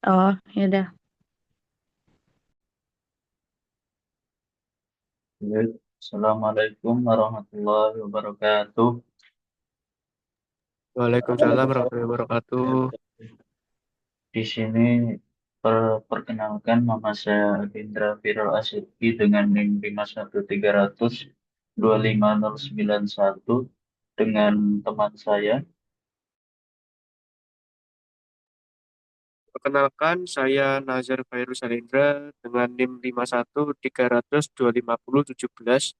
Oh, ya udah. Baik. Assalamualaikum warahmatullahi wabarakatuh. Halo. Waalaikumsalam warahmatullahi wabarakatuh. Di sini perkenalkan nama saya Indra Viral Asyidki dengan NIM 51300 25091 dengan teman saya. Perkenalkan, saya Nazar Khairul Salindra dengan NIM 51300 25017.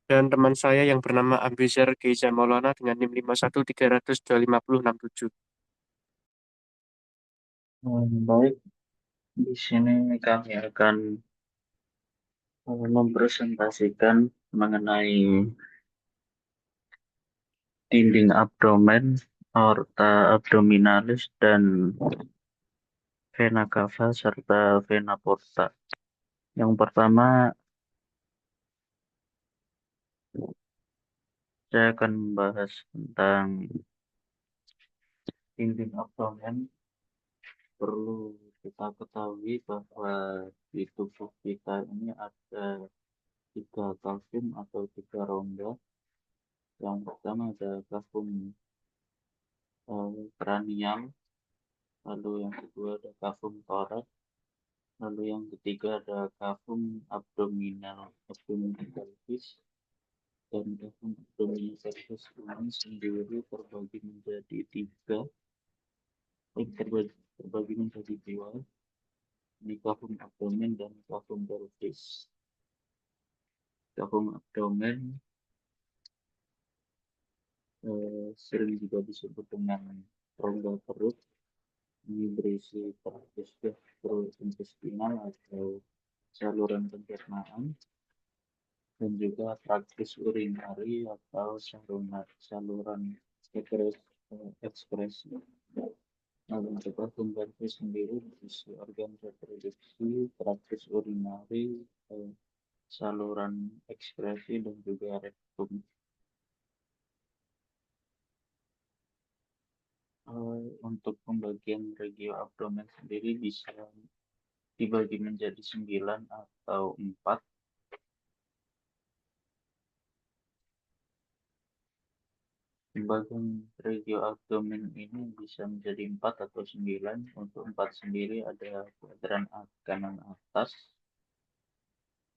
Dan teman saya yang bernama Ambizar Geiza Maulana dengan NIM 51300 25067. Baik, di sini kami akan mempresentasikan mengenai dinding abdomen, aorta abdominalis, dan vena cava serta vena porta. Yang pertama, saya akan membahas tentang dinding abdomen. Perlu kita ketahui bahwa di tubuh kita ini ada tiga kavum atau tiga rongga. Yang pertama ada kavum kranial, lalu yang kedua ada kavum torak, lalu yang ketiga ada kavum abdominal pelvis. Dan kavum abdominal pelvis ini sendiri terbagi menjadi tiga, terbagi menjadi dua, ini kavum abdomen dan kavum pelvis. Kavum abdomen sering juga disebut dengan rongga perut. Ini berisi traktus gastrointestinal atau saluran pencernaan, dan juga traktus urinari atau saluran ekskresi. Nah, untuk kavum pelvis sendiri berisi organ reproduksi, traktus urinari, saluran ekskresi, dan juga rektum. Untuk pembagian regio abdomen sendiri bisa dibagi menjadi 9 atau 4. Pembagian regio abdomen ini bisa menjadi 4 atau 9. Untuk 4 sendiri ada kuadran kanan atas,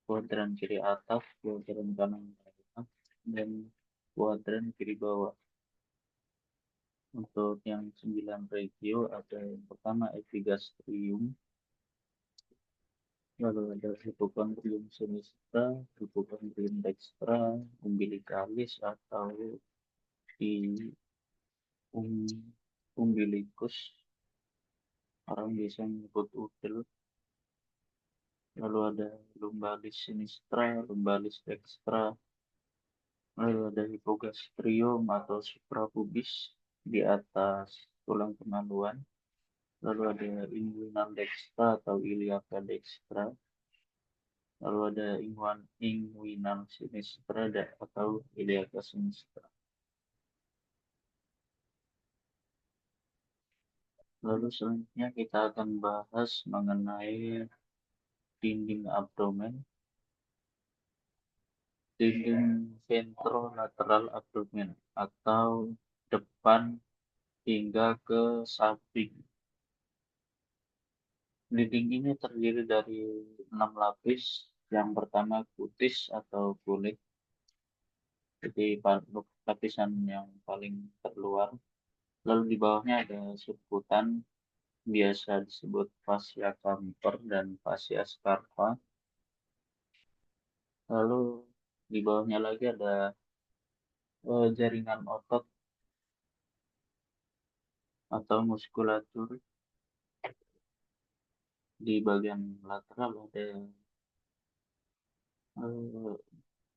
kuadran kiri atas, kuadran kanan bawah, dan kuadran kiri bawah. Untuk yang 9 regio ada yang pertama epigastrium, lalu ada hipocondrium sinistra, hipocondrium dextra, umbilicalis atau di umbilikus, orang biasa menyebut udel. Lalu ada lumbalis sinistra, lumbalis dextra, lalu ada hipogastrium atau suprapubis di atas tulang kemaluan. Lalu ada inguinal dextra atau iliaca dextra. Lalu ada inguinal sinistra atau iliaca sinistra. Lalu selanjutnya kita akan bahas mengenai dinding abdomen, dinding ventrolateral abdomen atau depan hingga ke samping. Dinding ini terdiri dari 6 lapis. Yang pertama kutis atau kulit, jadi lapisan yang paling terluar. Lalu di bawahnya ada subkutan, biasa disebut fascia camper dan fascia scarpa. Lalu di bawahnya lagi ada jaringan otot atau muskulatur. Di bagian lateral ada eh,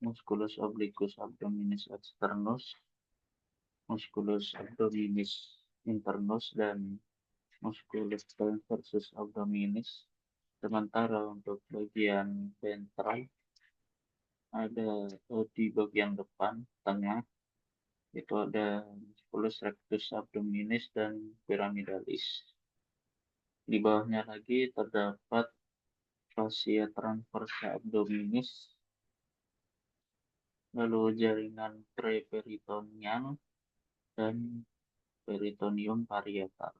musculus obliquus abdominis externus, musculus abdominis internus dan musculus transversus abdominis. Sementara untuk bagian ventral ada di bagian depan tengah itu ada musculus rectus abdominis dan pyramidalis. Di bawahnya lagi terdapat fascia transversa abdominis, lalu jaringan preperitoneal dan peritoneum parietal.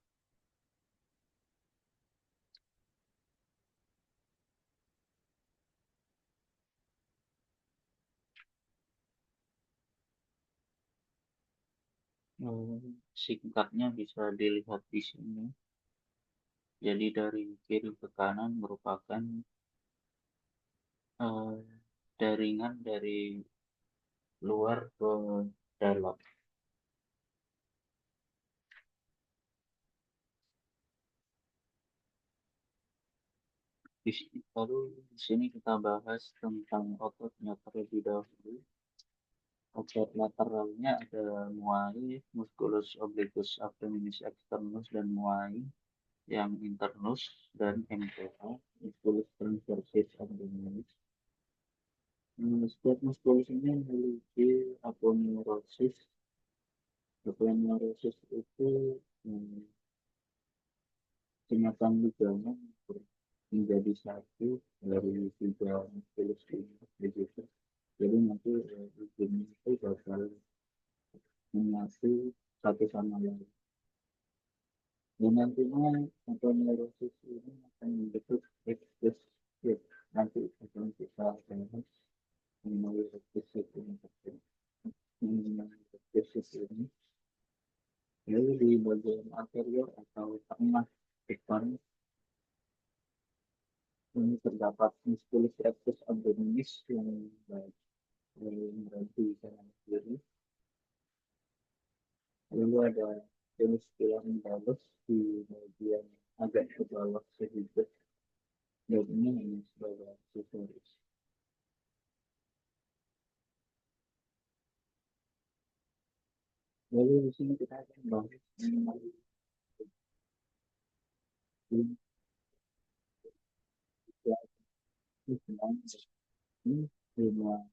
Singkatnya bisa dilihat di sini. Jadi dari kiri ke kanan merupakan jaringan dari luar ke dalam. Lalu di sini kita bahas tentang ototnya terlebih dahulu. Otot lateralnya ada muai, musculus obliquus abdominis externus dan muai yang internus dan MTA, musculus transversus abdominis. Setiap musculus ini memiliki aponeurosis. Aponeurosis itu penyakit ligamen menjadi satu dari tiga musculus ini begitu. Jadi nanti ligamen itu bakal menyatu satu sama lain. Dan nantinya aponeurosis ini akan membentuk rectus. Nanti akan kita bahas mengenai rectus ini. Lalu di bagian anterior atau tengah depan ini terdapat musculus rectus abdominis yang berhenti di kanan kiri. Lalu ada jenis tulang balus di bagian agak ke bawah sedikit. Dan ini hanya sebagai aksesoris. Lalu di sini kita akan bahas mengenai ini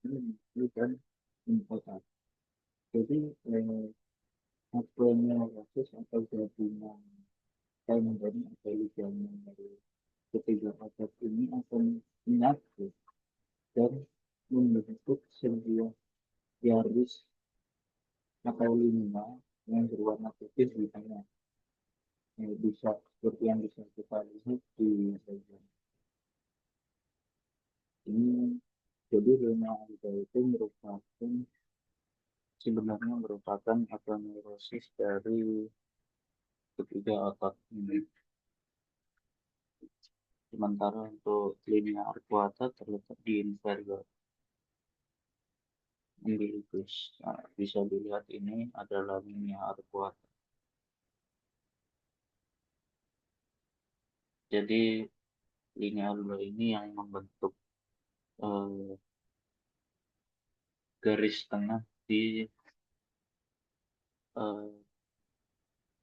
ini dan important. Jadi aponeurosis atau gabungan tendon atau ligamen dari ketiga otot ini akan menyatu dan membentuk sebuah garis atau lima yang berwarna putih di tengah. Bisa seperti yang bisa kita lihat di bagian ini. Jadi lima itu sebenarnya merupakan aponeurosis dari ketiga otot ini. Sementara untuk linea arcuata terletak di inferior umbilicus. Nah, bisa dilihat ini adalah linea arcuata. Jadi linea dua ini yang membentuk garis tengah di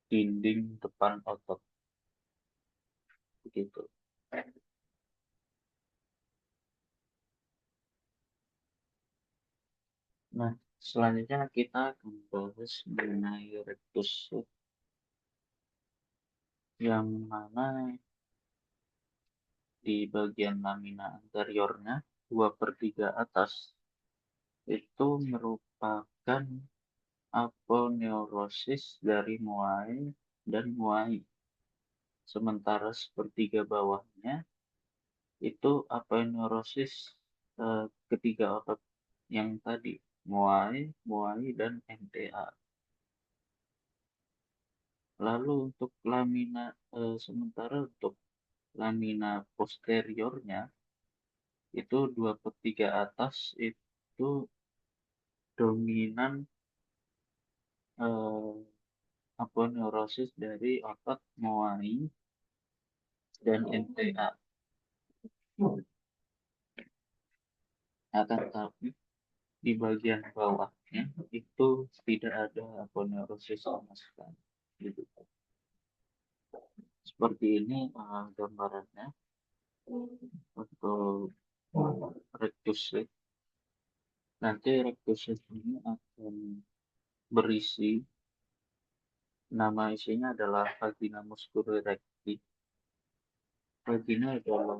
dinding depan otot. Begitu. Nah, selanjutnya kita akan bahas mengenai rectus yang mana di bagian lamina anteriornya 2/3 atas itu merupakan aponeurosis dari muai dan muai. Sementara sepertiga bawahnya itu aponeurosis ketiga otot yang tadi muai dan MTA. Lalu untuk lamina sementara untuk lamina posteriornya itu 2/3 atas itu dominan aponeurosis dari otot muai dan MTA. Akan tetapi di bagian bawahnya itu tidak ada aponeurosis sama sekali. Gitu. seperti ini gambarannya untuk rectus sheet. Nanti rectus sheet ini akan berisi, nama isinya adalah vagina musculi recti. Vagina adalah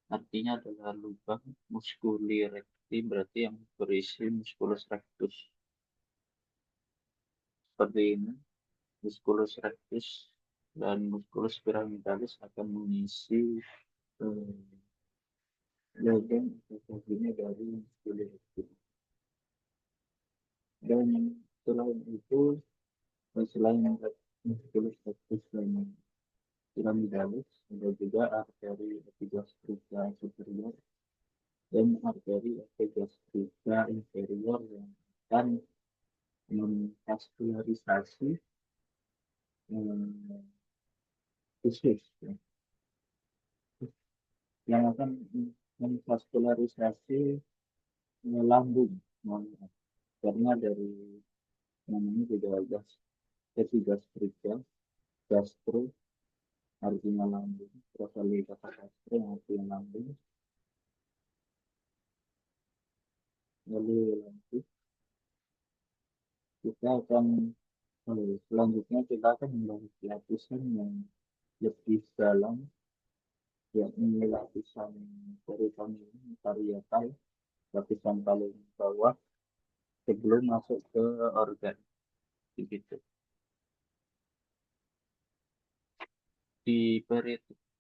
artinya adalah lubang, musculi recti berarti yang berisi musculus rectus. Seperti ini, musculus rectus dan musculus pyramidalis akan mengisi lubang atau vagina dari musculi recti. Dan selain itu, selain musculus rectus dan pyramidalis, ada juga arteri epigastrika superior dan arteri epigastrika inferior yang akan memvaskularisasi usus, ya, yang akan memvaskularisasi lambung, karena dari namanya juga epigastrika, gastro artinya lambung, terus dari kata gastro yang artinya lambung, lalu lanjut kita akan selanjutnya kita akan membahas lapisan yang lebih dalam, yakni lapisan peritoneum parietal, lapisan paling bawah sebelum masuk ke organ, begitu. Di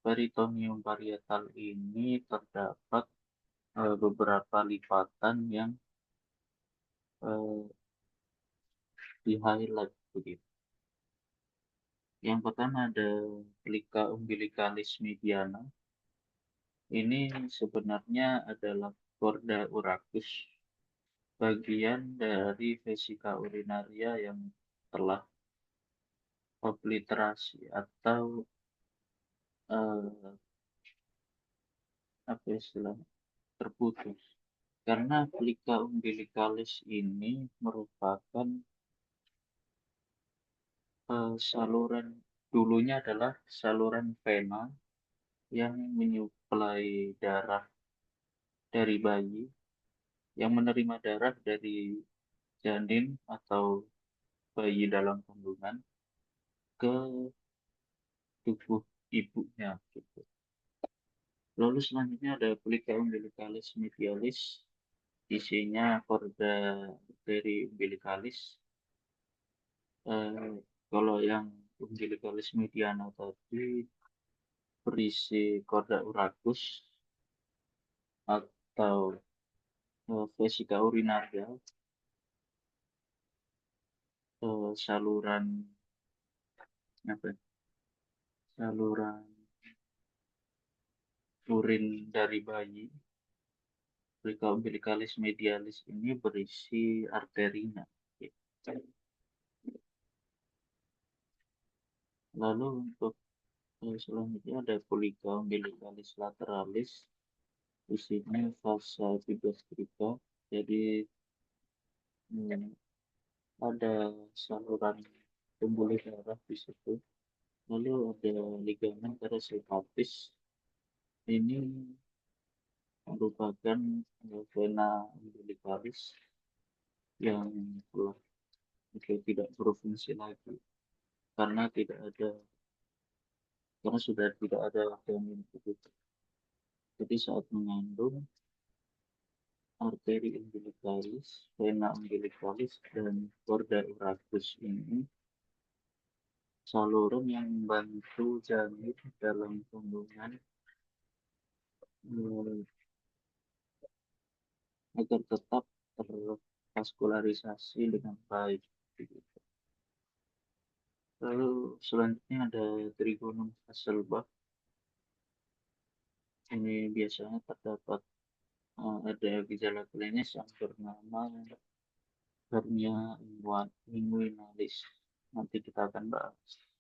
peritoneum parietal ini terdapat beberapa lipatan yang di highlight begitu. Yang pertama ada plica umbilicalis mediana. Ini sebenarnya adalah chorda urachus, bagian dari vesika urinaria yang telah obliterasi atau apa istilahnya, terputus. Karena plica umbilicalis ini merupakan saluran, dulunya adalah saluran vena yang menyuplai darah dari bayi, yang menerima darah dari janin atau bayi dalam kandungan ke tubuh ibunya gitu. Lalu selanjutnya ada plica umbilicalis medialis, isinya chorda arteri umbilicalis. Kalau yang umbilicalis mediana tadi berisi chorda urachus atau vesika urinaria, saluran apa ya? Saluran urin dari bayi. Plica umbilicalis medialis ini berisi arterinya. Lalu untuk selanjutnya ada plica umbilicalis lateralis, isinya vasa epigastrika. Jadi ada saluran pembuluh darah di situ. Lalu ada ligamen teres ini merupakan vena umbilicalis yang telah tidak berfungsi lagi karena sudah tidak ada janin begitu. Jadi saat mengandung, arteri umbilicalis, vena umbilicalis, dan chorda urachus ini saluran yang membantu janin dalam kandungan agar tetap tervaskularisasi dengan baik. Lalu selanjutnya ada trigonum Hasselbalch. Ini biasanya terdapat ada gejala klinis yang bernama hernia inguinalis. Nanti kita akan bahas.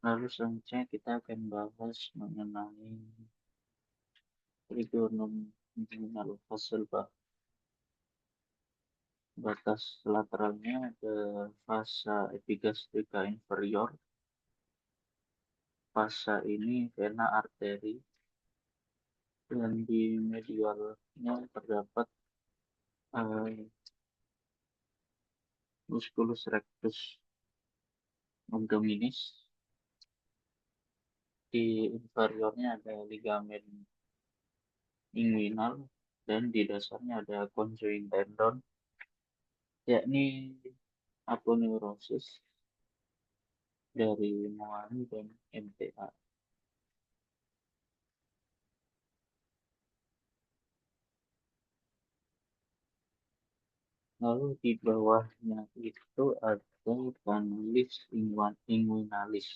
Lalu selanjutnya kita akan bahas mengenai trigonum inguinal hasil batas lateralnya ada fasa epigastrika inferior. Fasa ini vena arteri dan di medialnya terdapat musculus rectus abdominis. Di inferiornya ada ligamen inguinal dan di dasarnya ada conjoint tendon, yakni aponeurosis dari Moani dan MTA. Lalu di bawahnya itu ada canalis inguinalis.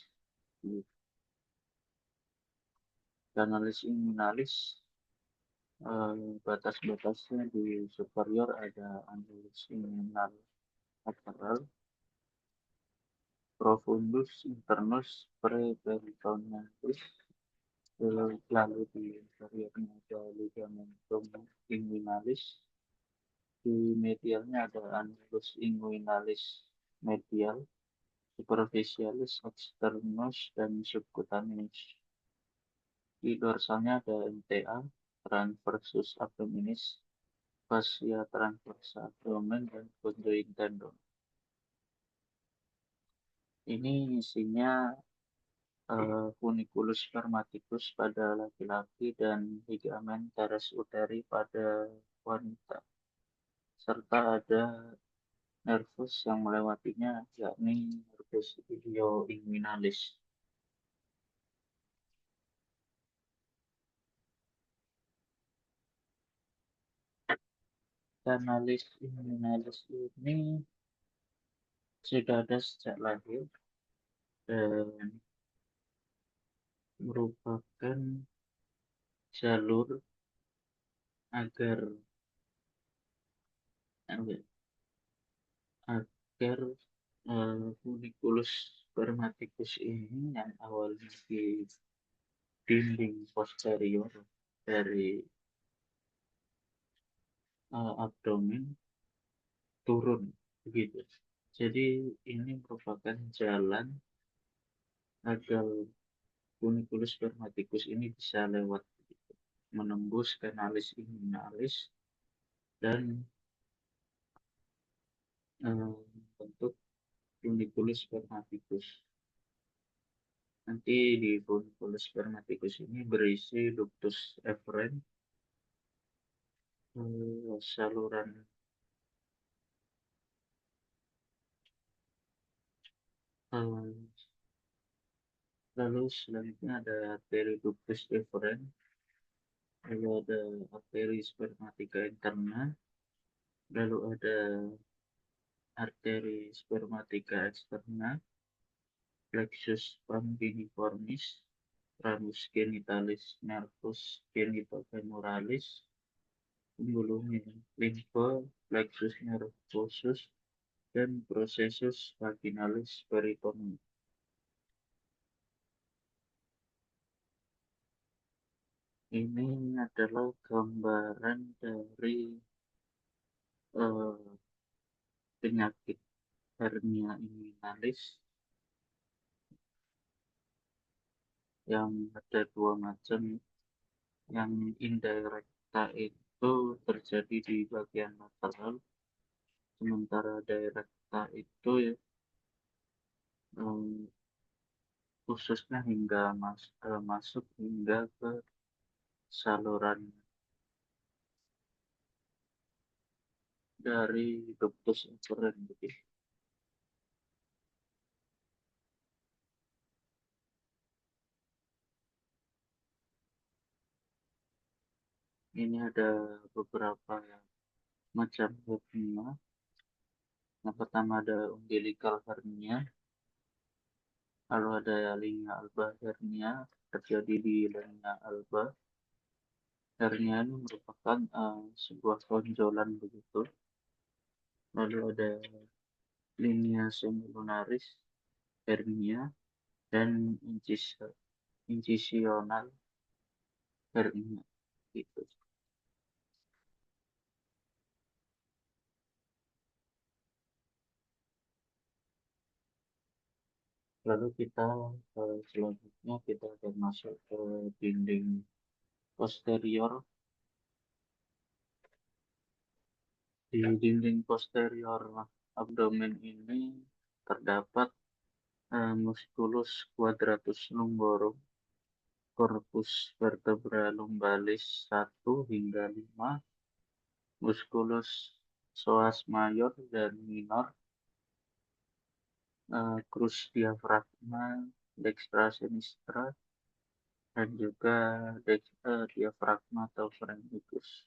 Canalis inguinalis batas-batasnya di superior ada annulus inguinal lateral, profundus internus preperitonealis, lalu di inferiornya ada ligamentum inguinalis, di medialnya ada annulus inguinalis medial, superficialis, externus, dan subcutaneus. Di dorsalnya ada MTA, transversus abdominis, fascia transversa abdomen, dan conjoint tendon. Ini isinya funiculus spermaticus pada laki-laki dan ligamen teres uteri pada wanita, serta ada nervus yang melewatinya, yakni nervus ilioinguinalis. Canalis inguinalis ini sudah ada sejak lahir dan merupakan jalur agar funiculus spermaticus ini yang awalnya di dinding posterior dari abdomen turun begitu. Jadi ini merupakan jalan agar funiculus spermaticus ini bisa lewat menembus canalis inguinalis dan bentuk funiculus spermaticus. Nanti di funiculus spermaticus ini berisi ductus efferent, saluran lalu selanjutnya ada arteri ductus efferent, lalu ada arteri spermatica interna, lalu ada arteri spermatica externa, plexus sponginiformis, ramus genitalis, nervus genitofemoralis, pembuluhnya limfa, plexus nervosus, dan processus vaginalis peritoneum. Ini adalah gambaran dari penyakit hernia inguinalis yang ada dua macam. Yang indirekta itu terjadi di bagian lateral, sementara direkta itu khususnya hingga masuk hingga ke saluran dari ductus efferent. Ini ada beberapa macam hernia. Yang pertama ada umbilical hernia, lalu ada linea alba hernia, terjadi di linea alba. Hernia ini merupakan sebuah tonjolan begitu. Lalu ada linea semilunaris hernia dan incisional hernia. gitu. Lalu kita selanjutnya kita akan masuk ke dinding posterior. Di dinding posterior abdomen ini terdapat musculus quadratus lumborum, corpus vertebra lumbalis 1 hingga 5, musculus psoas major dan minor, crus diafragma dextra sinistra, dan juga diafragma atau pharyngeus.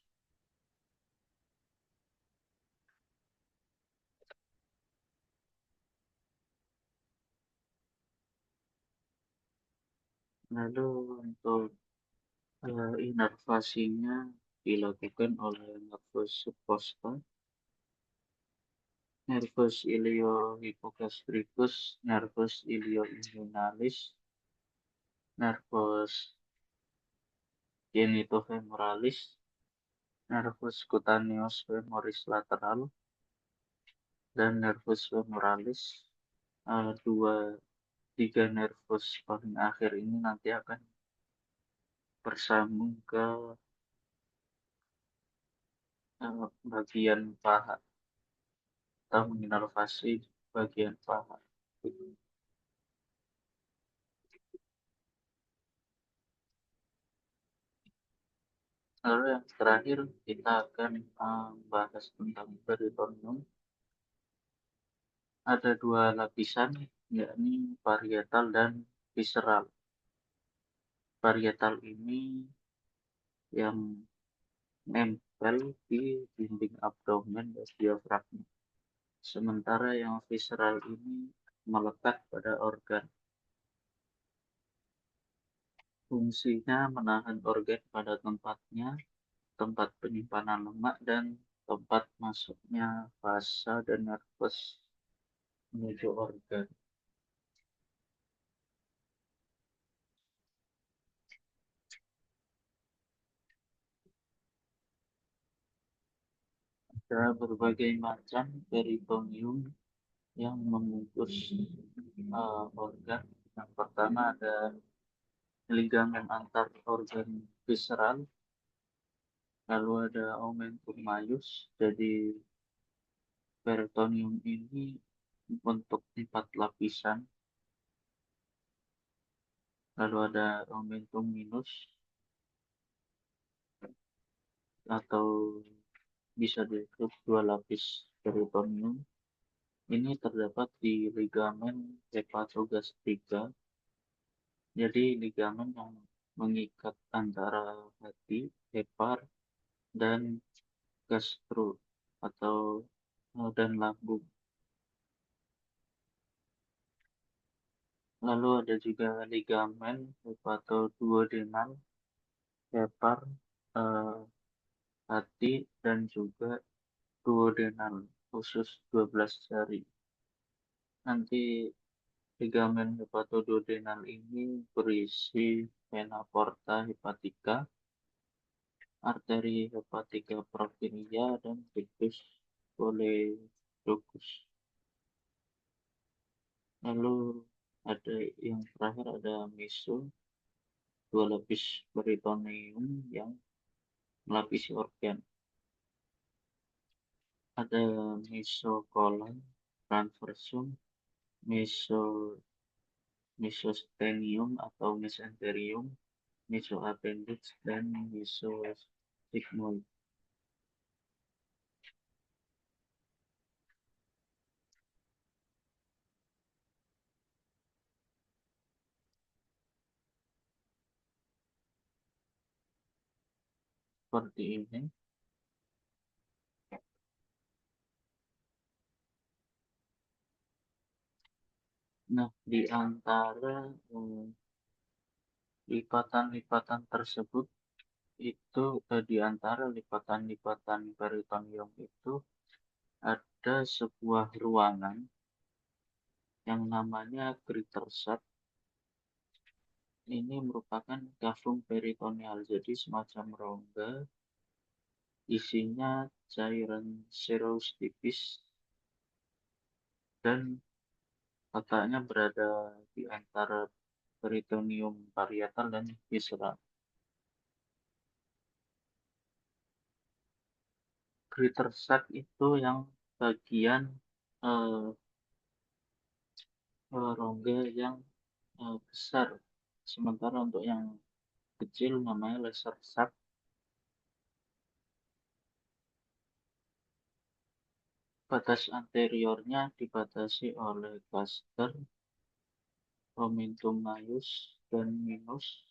Lalu untuk inervasinya dilakukan oleh nervus subcosta, nervus iliohypogastricus, nervus ilioinguinalis, nervus genitofemoralis, nervus cutaneus femoris lateral, dan nervus femoralis. Tiga nervus paling akhir ini nanti akan bersambung ke bagian paha atau menginervasi bagian paha. Lalu yang terakhir kita akan bahas tentang peritoneum. Ada dua lapisan, yakni parietal dan visceral. Parietal ini yang nempel di dinding abdomen dan diafragma. Sementara yang visceral ini melekat pada organ. Fungsinya menahan organ pada tempatnya, tempat penyimpanan lemak, dan tempat masuknya vasa dan nervus menuju organ. Ada berbagai macam peritoneum yang membungkus organ. Yang pertama ada ligamen antar organ visceral, lalu ada omentum maius. Jadi peritoneum ini bentuk 4 lapisan, lalu ada omentum minus atau bisa disebut 2 lapis peritoneum. Ini terdapat di ligamen hepatogastrika. Jadi ligamen yang mengikat antara hati, hepar, dan gastro atau dan lambung. Lalu ada juga ligamen hepatoduodenal, hepar, hati, dan juga duodenal, khusus 12 jari. Nanti ligamen hepatoduodenal ini berisi vena porta hepatica, arteri hepatica proxinia, dan vicus choledochus. Lalu ada yang terakhir ada meso, 2 lapis peritoneum yang melapisi organ. Ada mesocolon, transversum, mesostenium atau mesenterium, mesoappendix, dan mesosigmoid. Seperti ini. Nah, di antara lipatan-lipatan tersebut itu di antara lipatan-lipatan peritoneum itu ada sebuah ruangan yang namanya greater sac. ini merupakan kafum peritoneal, jadi semacam rongga, isinya cairan serous tipis dan letaknya berada di antara peritoneum parietal dan visceral. Greater sac itu yang bagian eh, rongga yang besar, sementara untuk yang kecil namanya lesser sac. Batas anteriornya dibatasi oleh gaster, omentum maius, dan minus.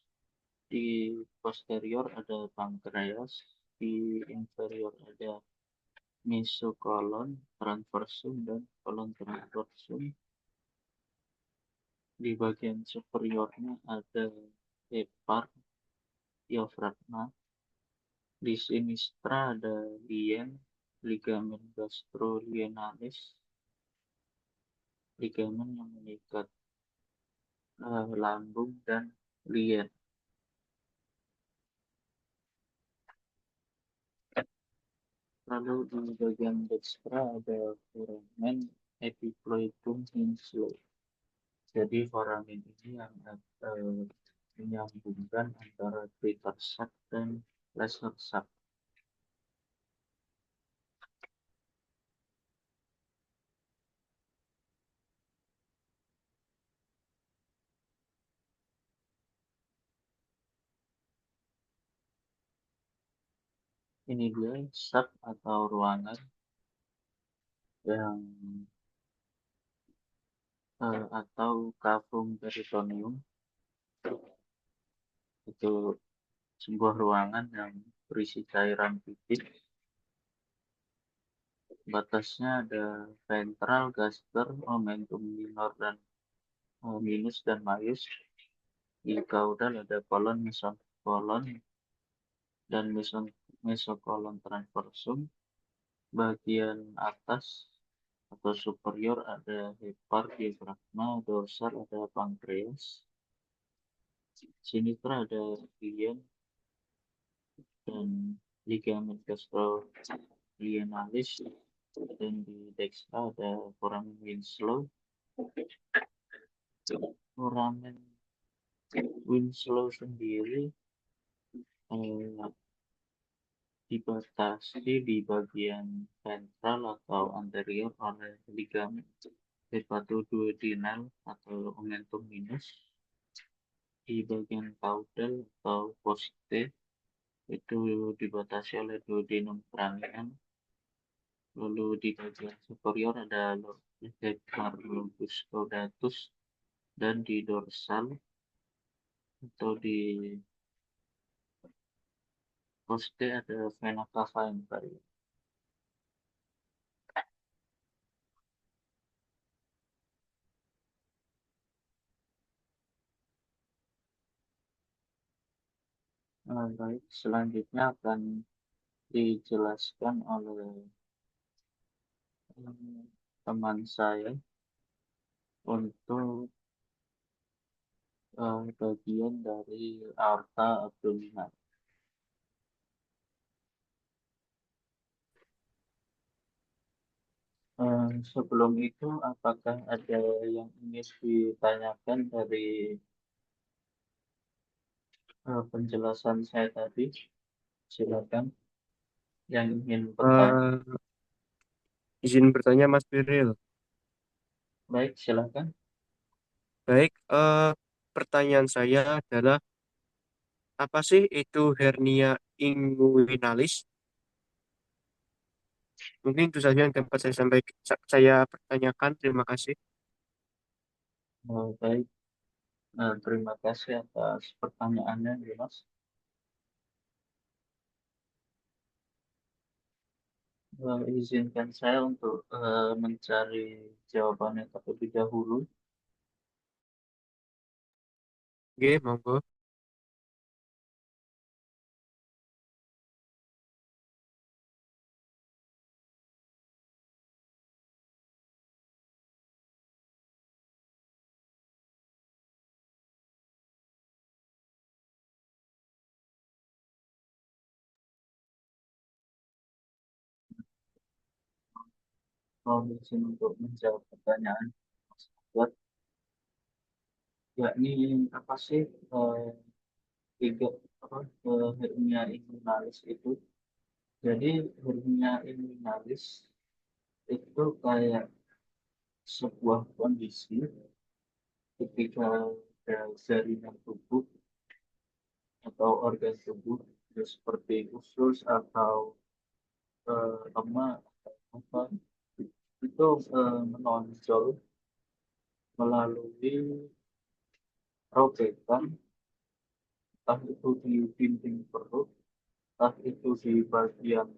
Di posterior ada pankreas, di inferior ada mesokolon, transversum, dan kolon transversum. Di bagian superiornya ada hepar, diafragma. Di sinistra ada lien, ligamen gastrolienalis, ligamen yang mengikat lambung dan lien. Lalu di bagian dekstra ada foramen epiploidum hinslow. Jadi foramen ini yang menyambungkan antara greater sac dan lesser sac. Ini dia sac atau ruangan yang atau cavum peritoneum. Itu sebuah ruangan yang berisi cairan pipih. Batasnya ada ventral, gaster, omentum minor dan minus dan maius. Di caudal ada kolon, mesokolon, dan mesokolon transversum. Bagian atas atau superior ada hepar, diafragma, dorsal ada pankreas. Sinistra ada lien dan ligamen gastrolienalis, dan di dekstra ada foramen Winslow. Foramen Winslow sendiri dibatasi di bagian ventral atau anterior oleh ligamen hepatoduodenal atau omentum minus. Di bagian caudal atau poste itu dibatasi oleh duodenum cranium. Lalu di bagian superior ada hepar lobus caudatus, dan di dorsal atau di poste ada vena cava inferior. Baik, selanjutnya akan dijelaskan oleh teman saya untuk bagian dari aorta abdominal. Sebelum itu, apakah ada yang ingin ditanyakan dari penjelasan saya tadi? Silakan yang ingin bertanya. Eh, izin bertanya Mas Biril. Baik, silakan. Baik, pertanyaan saya adalah apa sih itu hernia inguinalis? Mungkin itu saja yang dapat saya pertanyakan. Terima kasih. Baik, terima kasih atas pertanyaannya, Mas. Izinkan saya untuk mencari jawabannya terlebih dahulu. Oke, monggo. mau izin untuk menjawab pertanyaan buat yakni apa sih eh, tiga apa hernia inguinalis itu. Jadi hernia inguinalis itu kayak sebuah kondisi ketika ada jaringan tubuh atau organ tubuh ya seperti usus atau lemak atau apa itu menonjol melalui robekan, entah itu di dinding perut, entah itu di bagian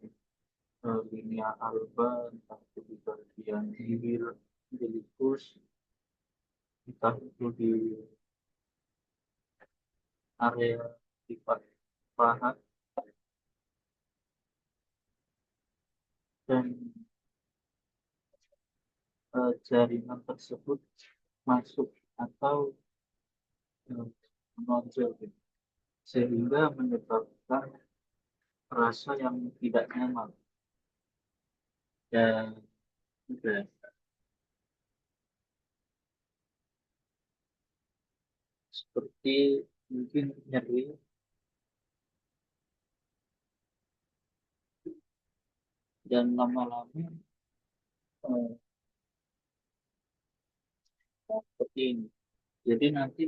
linea alba, entah itu di bagian bibir, umbilicus, entah itu di area lipat paha, dan jaringan tersebut masuk atau eh, menonjol gitu. Sehingga menyebabkan rasa yang tidak nyaman dan juga seperti mungkin nyeri dan lama-lama seperti ini. Jadi nanti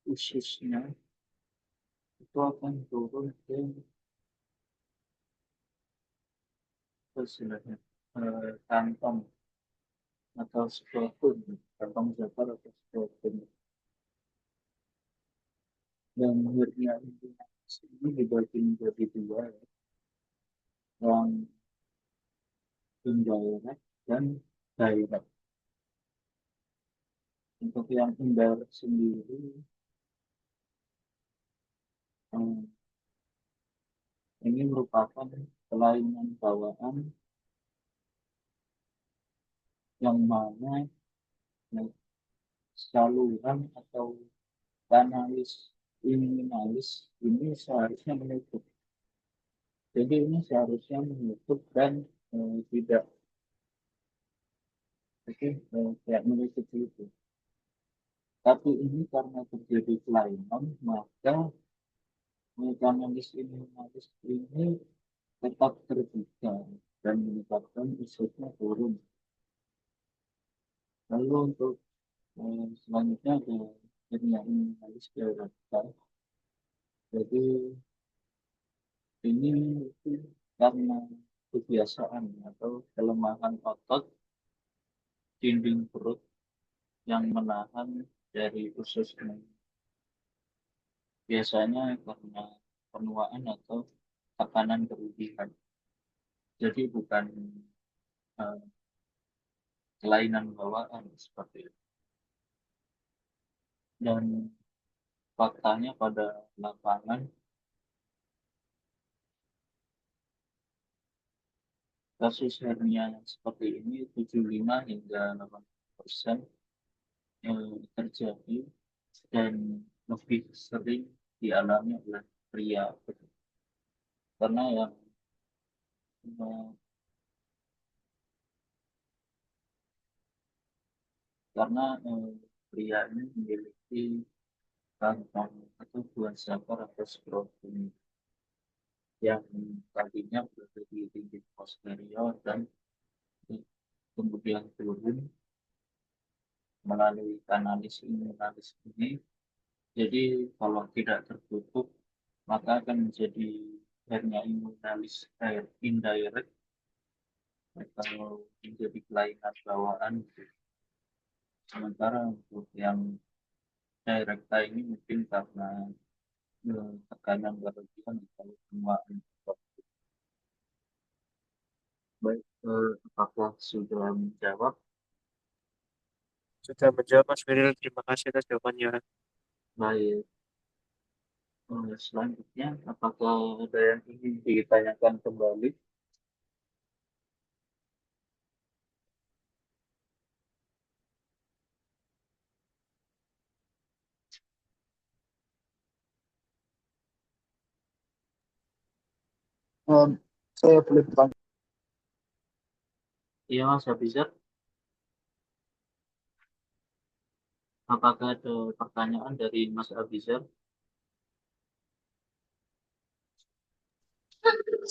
ususnya itu akan turun ke istilahnya kantong atau skrotum, kantong zakar atau skrotum. Dan hernia ini dibagi menjadi dua, ya, yang indirect dan direct. Untuk yang indirect sendiri, eh, ini merupakan kelainan bawaan yang mana eh, saluran atau kanalis inguinalis ini seharusnya menutup. Jadi ini seharusnya menutup dan tidak, oke, tidak menutup itu. Tapi ini karena terjadi kelainan, maka kanalis inguinalis ini tetap terbuka dan menyebabkan ususnya turun. Lalu untuk selanjutnya ada hernia inguinalis rektal. Jadi ini mungkin karena kebiasaan atau kelemahan otot dinding perut yang menahan dari ususnya. Biasanya karena penuaan atau tekanan berlebihan. Jadi bukan eh, kelainan bawaan seperti itu. Dan faktanya pada lapangan kasus hernia yang seperti ini 75 hingga 80% terjadi dan lebih sering dialami oleh pria karena yang eh, karena pria ini memiliki kantong atau buah zakar atau skrotum yang tadinya berada di dinding posterior dan kemudian turun melalui kanalis inguinalis ini. Jadi kalau tidak tertutup maka akan menjadi hernia inguinalis indirect atau menjadi kelainan bawaan. Sementara untuk yang direkta ini mungkin karena tekanan berlebihan atau penuaan. Baik, apakah sudah menjawab? Sudah menjawab Mas Firil, terima kasih atas jawabannya. Baik, selanjutnya apakah ada yang ingin ditanyakan kembali? Em, saya boleh bertanya. Iya Mas Abizar, apakah ada pertanyaan dari Mas Abizar?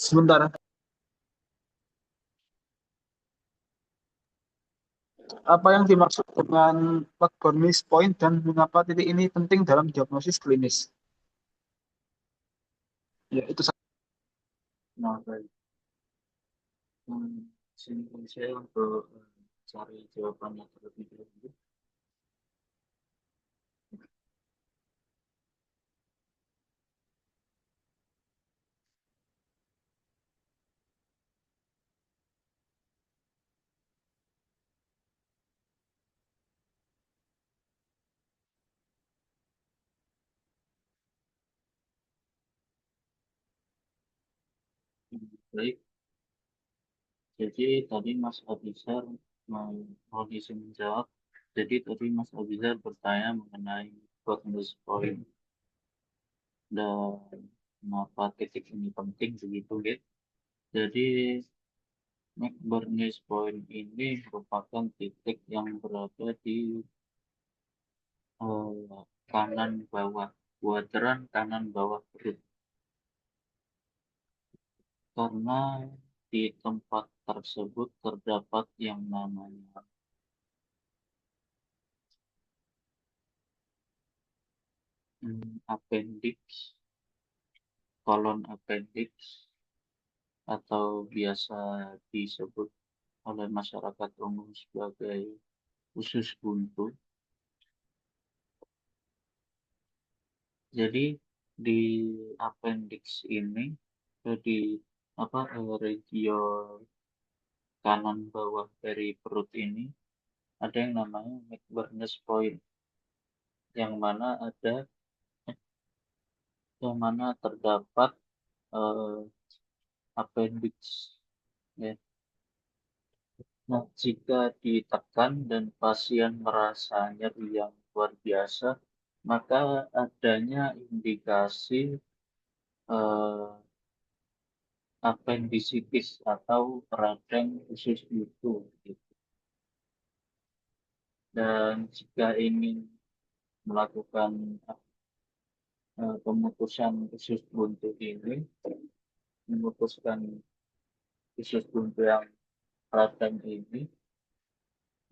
Sebentar, apa yang dimaksud dengan Pagornis point dan mengapa titik ini penting dalam diagnosis klinis? Ya, itu Nah, baik. Sini saya untuk cari jawabannya terlebih dahulu. Baik, jadi tadi Mas Abizar mau izin menjawab. Jadi tadi Mas Abizar bertanya mengenai Gordon's point dan mengapa titik ini penting begitu, gitu. Jadi McBurney's point ini merupakan titik yang berada di kanan bawah, kuadran kanan bawah perut. Karena di tempat tersebut terdapat yang namanya appendix, kolon appendix, atau biasa disebut oleh masyarakat umum sebagai usus buntu. Jadi di appendix ini, di regio kanan bawah dari perut ini ada yang namanya McBurney's point, yang mana ada yang mana terdapat eh, appendix, ya. Nah, jika ditekan dan pasien merasa nyeri yang luar biasa, maka adanya indikasi eh, appendicitis atau radang usus buntu, gitu. Dan jika ingin melakukan pemutusan usus buntu ini, memutuskan usus buntu yang radang ini,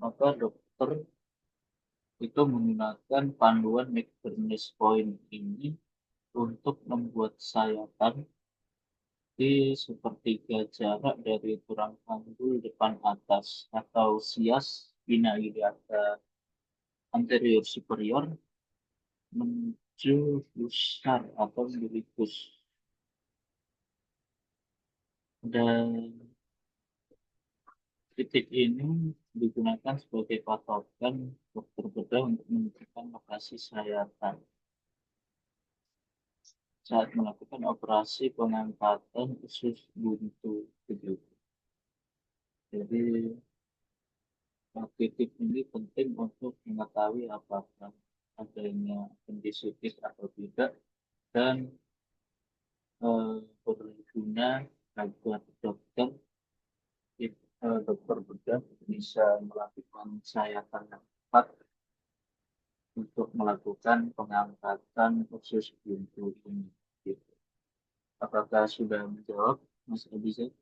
maka dokter itu menggunakan panduan McBurney's point ini untuk membuat sayatan di sepertiga jarak dari tulang panggul depan atas atau sias pinna iliaca anterior superior menuju pusar atau umbilicus. Dan titik ini digunakan sebagai patokan dokter bedah untuk menentukan lokasi sayatan saat melakukan operasi pengangkatan usus buntu, gitu. Jadi titik ini penting untuk mengetahui apakah adanya appendicitis atau tidak, dan berguna agar dokter bedah bisa melakukan sayatan yang tepat untuk melakukan pengangkatan usus buntu ini, gitu. Apakah sudah menjawab, Mas Abizar?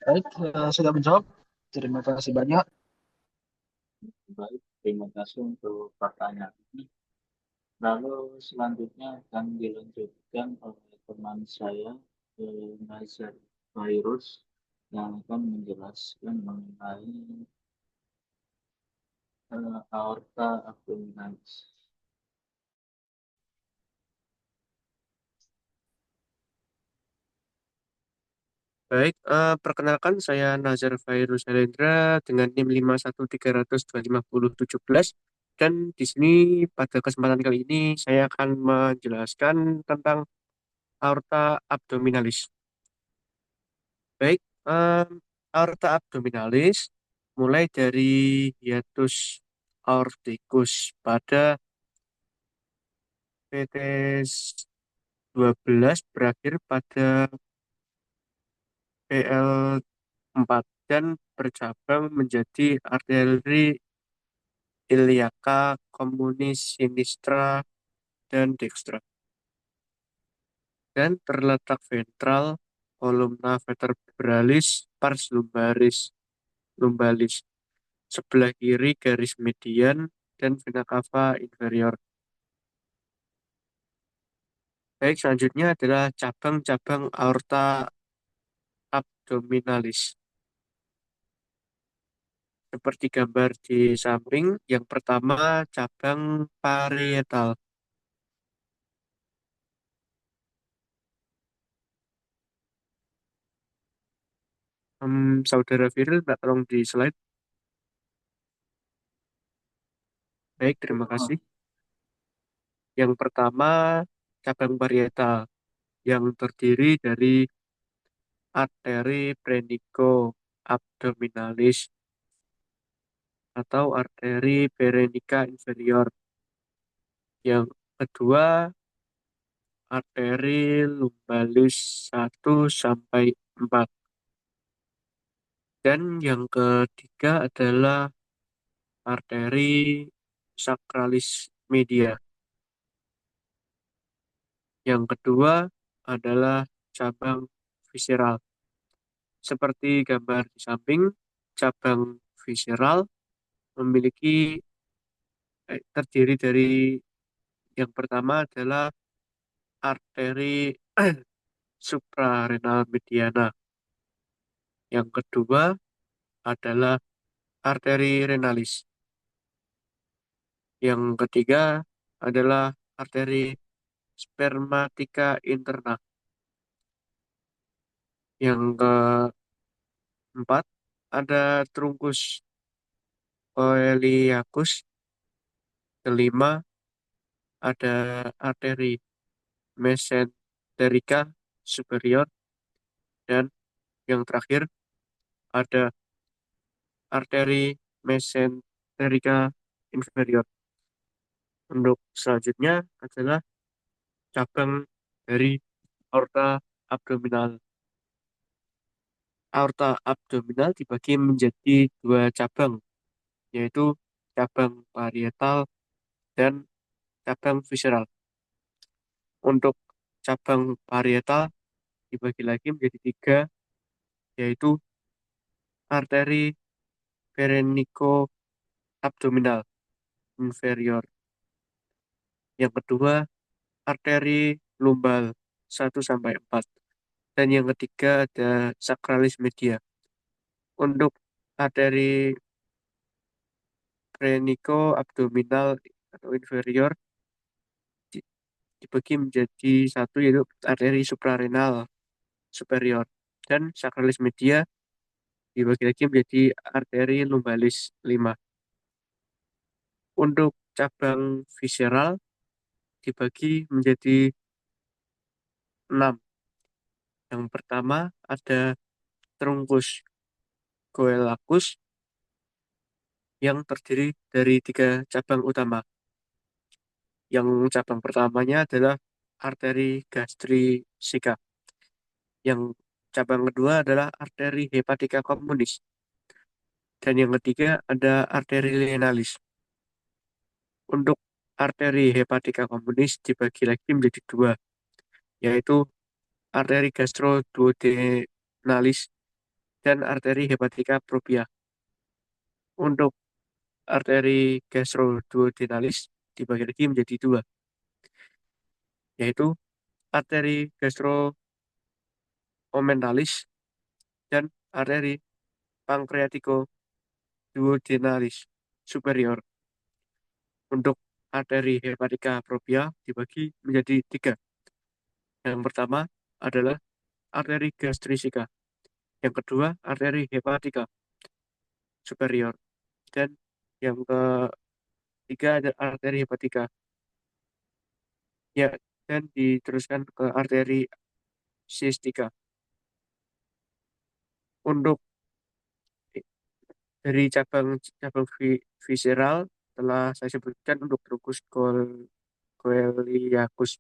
baik, sudah menjawab. Terima kasih banyak. Baik, terima kasih untuk pertanyaan ini. Lalu selanjutnya akan dilanjutkan oleh teman saya, Nazar Virus, yang akan menjelaskan mengenai aorta abdominalis. Baik, perkenalkan saya Nazar Fairuz Helendra dengan NIM 513002517, dan di sini pada kesempatan kali ini saya akan menjelaskan tentang aorta abdominalis. Baik, aorta abdominalis mulai dari hiatus aorticus pada PT 12 berakhir pada PL4 dan bercabang menjadi arteri iliaca, communis, sinistra, dan dextra. Dan terletak ventral, columna vertebralis, pars lumbalis, sebelah kiri garis median, dan vena cava inferior. Baik, selanjutnya adalah cabang-cabang aorta abdominalis. Seperti gambar di samping, yang pertama cabang parietal. Saudara Firil, Mbak, tolong di slide. Baik, terima kasih. Yang pertama, cabang parietal yang terdiri dari arteri abdominalis atau arteri perenica inferior. Yang kedua, arteri lumbalis 1 sampai 4. Dan yang ketiga adalah arteri sacralis media. Yang kedua adalah cabang visceral. Seperti gambar di samping, cabang visceral memiliki terdiri dari yang pertama adalah arteri suprarenal mediana. Yang kedua adalah arteri renalis. Yang ketiga adalah arteri spermatica interna. Yang keempat ada trunkus coeliacus. Kelima ada arteri mesenterica superior. Dan yang terakhir ada arteri mesenterica inferior. Untuk selanjutnya adalah cabang dari aorta abdominal. Aorta abdominal dibagi menjadi 2 cabang, yaitu cabang parietal dan cabang visceral. Untuk cabang parietal dibagi lagi menjadi 3, yaitu arteri perenico-abdominal inferior. Yang kedua, arteri lumbal 1 sampai 4. Dan yang ketiga ada sacralis media. Untuk arteri perenico-abdominal atau inferior dibagi menjadi 1, yaitu arteri suprarenal superior. Dan sacralis media dibagi lagi menjadi arteri lumbalis 5. Untuk cabang visceral dibagi menjadi 6. Yang pertama ada trunkus coelacus yang terdiri dari 3 cabang utama. Yang cabang pertamanya adalah arteri gastrisica. Yang cabang kedua adalah arteri hepatica communis. Dan yang ketiga ada arteri renalis. Untuk arteri hepatica communis dibagi lagi menjadi 2, yaitu arteri gastroduodenalis dan arteri hepatica propria. Untuk arteri gastroduodenalis dibagi lagi menjadi 2, yaitu arteri gastroomenalis dan arteri pancreatico-duodenalis superior. Untuk arteri hepatica propria dibagi menjadi 3. Yang pertama adalah arteri gastrisica. Yang kedua, arteri hepatica superior. Dan yang ketiga ada arteri hepatica. Ya, dan diteruskan ke arteri sistika. Untuk dari cabang visceral telah saya sebutkan untuk trunkus coeliacus.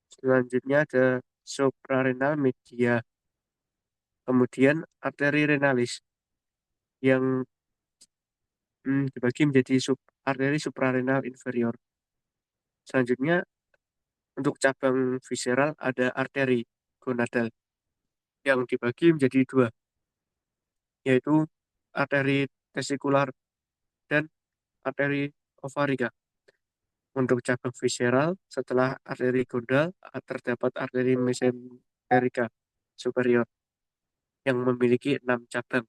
Selanjutnya ada suprarenal media. Kemudian arteri renalis yang dibagi menjadi arteri suprarenal inferior. Selanjutnya untuk cabang visceral ada arteri gonadal yang dibagi menjadi dua, yaitu arteri tesikular dan arteri ovarika. Untuk cabang visceral, setelah arteri gonadal terdapat arteri mesenterica superior yang memiliki 6 cabang,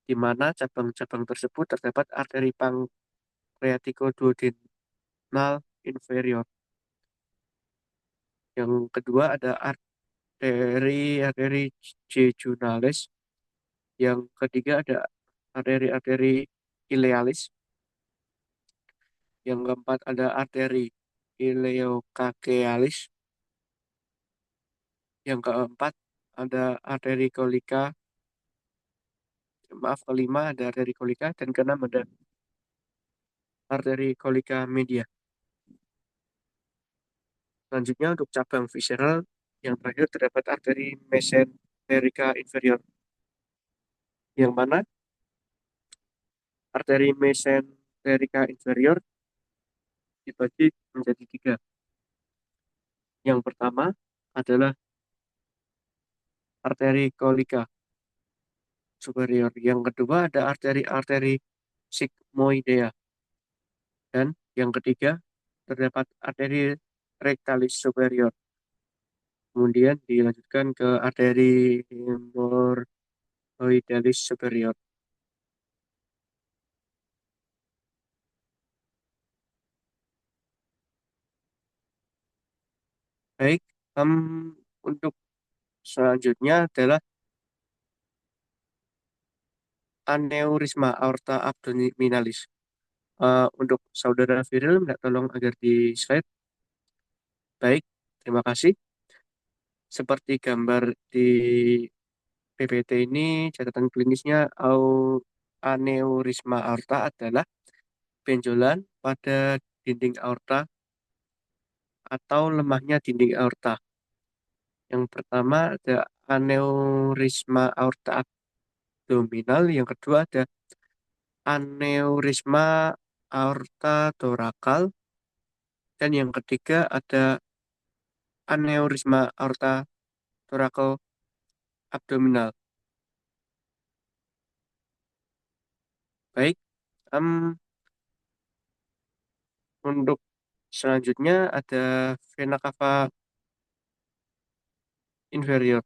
di mana cabang-cabang tersebut terdapat arteri pankreatikoduodenal inferior. Yang kedua ada arteri jejunalis. Yang ketiga ada arteri ilealis. Yang keempat ada arteri ileokakealis. Yang keempat ada arteri kolika. Maaf, kelima ada arteri kolika dan keenam ada arteri kolika media. Selanjutnya untuk cabang visceral yang terakhir terdapat arteri mesenterica inferior. Yang mana arteri mesenterica inferior dibagi menjadi tiga. Yang pertama adalah arteri kolika superior. Yang kedua ada arteri sigmoidea. Dan yang ketiga terdapat arteri rectalis superior. Kemudian dilanjutkan ke arteri hemorrhoidalis superior. Baik, untuk selanjutnya adalah aneurisma aorta abdominalis. Untuk saudara Firil, minta tolong agar di slide. Baik, terima kasih. Seperti gambar di PPT ini, catatan klinisnya aneurisma aorta adalah benjolan pada dinding aorta atau lemahnya dinding aorta. Yang pertama ada aneurisma aorta abdominal, yang kedua ada aneurisma aorta torakal, dan yang ketiga ada aneurisma aorta torakal abdominal. Baik, untuk selanjutnya ada vena cava inferior.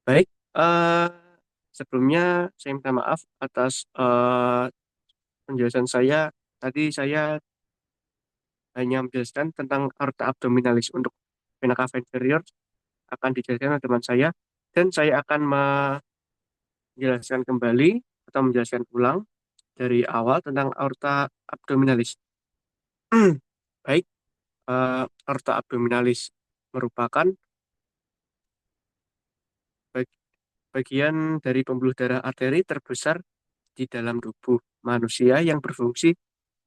Baik, sebelumnya saya minta maaf atas penjelasan saya. Tadi saya hanya menjelaskan tentang aorta abdominalis. Untuk vena cava inferior akan dijelaskan oleh teman saya, dan saya akan menjelaskan kembali atau menjelaskan ulang dari awal tentang aorta abdominalis. Baik, aorta abdominalis merupakan bagian dari pembuluh darah arteri terbesar di dalam tubuh manusia yang berfungsi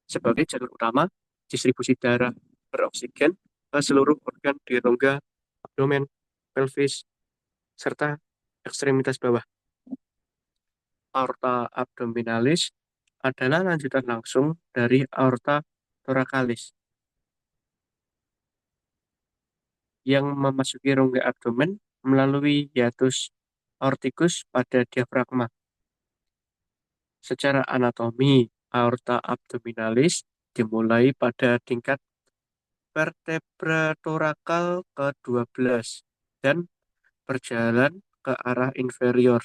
sebagai jalur utama distribusi darah beroksigen ke seluruh organ di rongga abdomen, pelvis, serta ekstremitas bawah. Aorta abdominalis adalah lanjutan langsung dari aorta thoracalis yang memasuki rongga abdomen melalui hiatus aorticus pada diafragma. Secara anatomi, aorta abdominalis dimulai pada tingkat vertebra torakal ke-12 dan berjalan ke arah inferior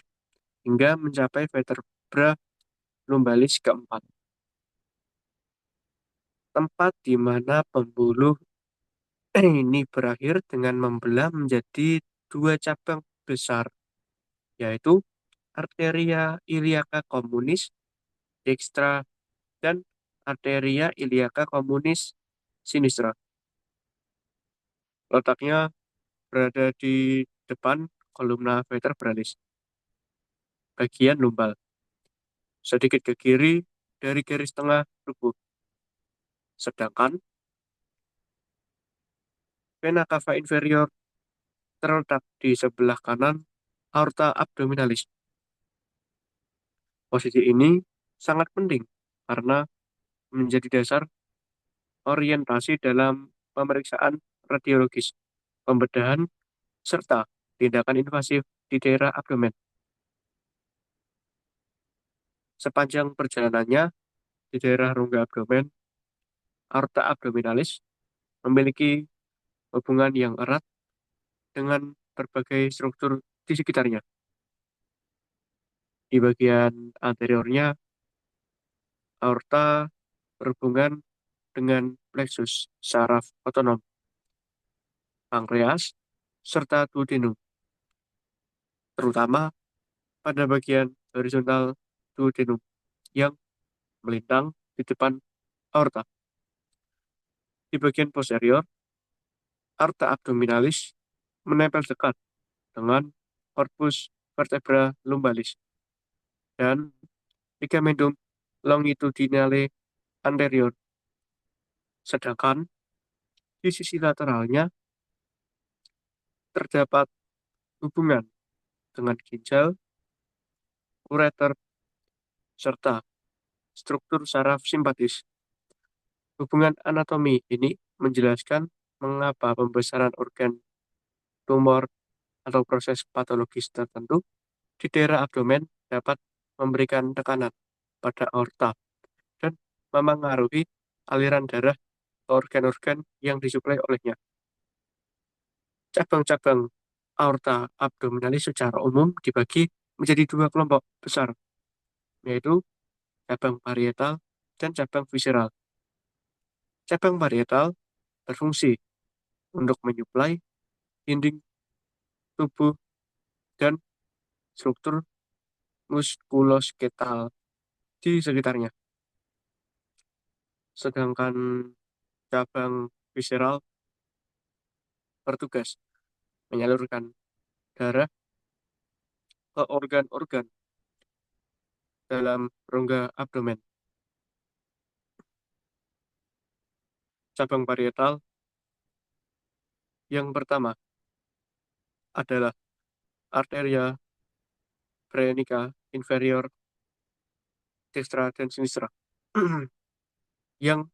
hingga mencapai vertebra lumbalis keempat, tempat di mana pembuluh ini berakhir dengan membelah menjadi dua cabang besar, yaitu arteria iliaca communis dextra dan arteria iliaca communis sinistra. Letaknya berada di depan kolumna vertebralis. bagian lumbal, sedikit ke kiri dari garis tengah tubuh. Sedangkan vena cava inferior terletak di sebelah kanan aorta abdominalis. Posisi ini sangat penting karena menjadi dasar orientasi dalam pemeriksaan radiologis, pembedahan, serta tindakan invasif di daerah abdomen. Sepanjang perjalanannya di daerah rongga abdomen, aorta abdominalis memiliki hubungan yang erat dengan berbagai struktur di sekitarnya. Di bagian anteriornya, aorta berhubungan dengan plexus saraf otonom, pankreas, serta duodenum, terutama pada bagian horizontal duodenum yang melintang di depan aorta. Di bagian posterior, aorta abdominalis menempel dekat dengan corpus vertebra lumbalis dan ligamentum longitudinale anterior. Sedangkan di sisi lateralnya terdapat hubungan dengan ginjal, ureter, serta struktur saraf simpatis. Hubungan anatomi ini menjelaskan mengapa pembesaran organ tumor atau proses patologis tertentu di daerah abdomen dapat memberikan tekanan pada aorta dan memengaruhi aliran darah ke organ-organ yang disuplai olehnya. Cabang-cabang aorta abdominalis secara umum dibagi menjadi dua kelompok besar, yaitu cabang parietal dan cabang visceral. Cabang parietal berfungsi untuk menyuplai dinding tubuh dan struktur muskuloskeletal di sekitarnya. Sedangkan cabang visceral bertugas menyalurkan darah ke organ-organ dalam rongga abdomen. Cabang parietal yang pertama adalah arteria brevica inferior dextra dan sinistra yang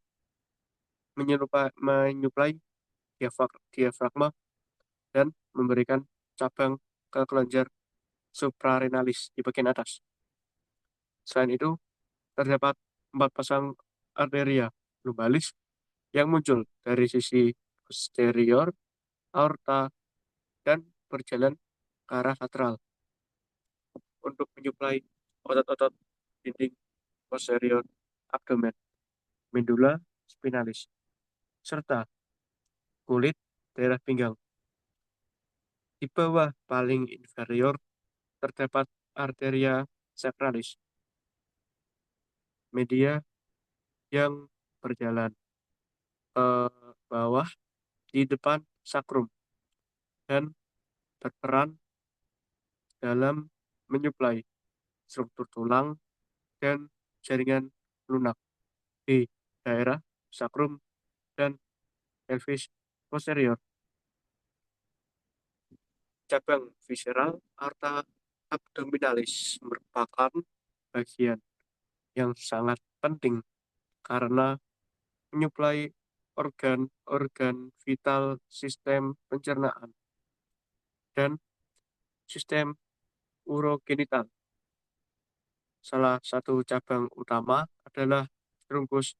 menyuplai diafragma dan memberikan cabang ke kelenjar suprarenalis di bagian atas. Selain itu, terdapat 4 pasang arteria lumbalis yang muncul dari sisi posterior aorta dan berjalan ke arah lateral untuk menyuplai otot-otot dinding posterior abdomen, medula spinalis, serta kulit daerah pinggang. Di bawah paling inferior terdapat arteria sacralis media yang berjalan ke bawah di depan sakrum dan berperan dalam menyuplai struktur tulang dan jaringan lunak di daerah sakrum dan pelvis posterior. Cabang visceral aorta abdominalis merupakan bagian yang sangat penting karena menyuplai organ-organ vital sistem pencernaan dan sistem urogenital. Salah satu cabang utama adalah truncus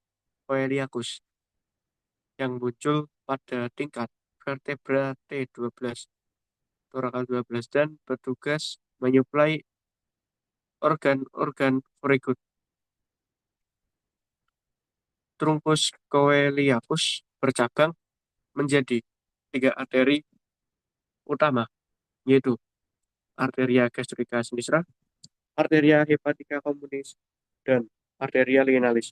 coeliacus yang muncul pada tingkat vertebra T12, torakal 12 dan bertugas menyuplai organ-organ berikut. Truncus coeliacus bercabang menjadi 3 arteri utama, yaitu arteria gastrica sinistra, arteria hepatica communis, dan arteria lienalis.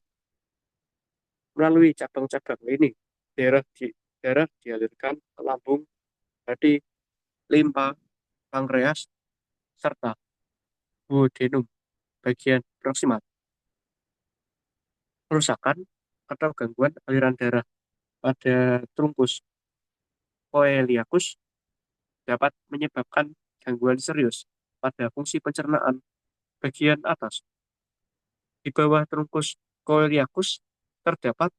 Melalui cabang-cabang ini, darah dialirkan ke lambung, hati, limpa, pankreas, serta duodenum bagian proksimal. Kerusakan atau gangguan aliran darah pada trunkus coeliacus dapat menyebabkan gangguan serius pada fungsi pencernaan bagian atas. Di bawah trunkus coeliacus terdapat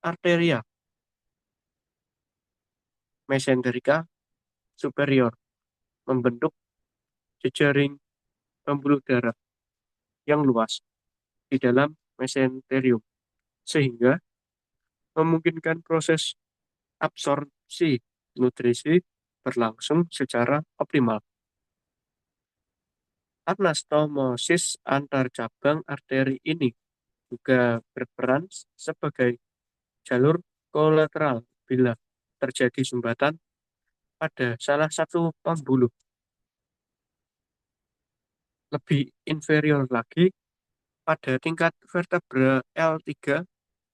arteria mesenterica superior membentuk jejaring pembuluh darah yang luas di dalam mesenterium sehingga memungkinkan proses absorpsi nutrisi berlangsung secara optimal. Anastomosis antar cabang arteri ini juga berperan sebagai jalur kolateral bila terjadi sumbatan pada salah satu pembuluh. Lebih inferior lagi, pada tingkat vertebra L3,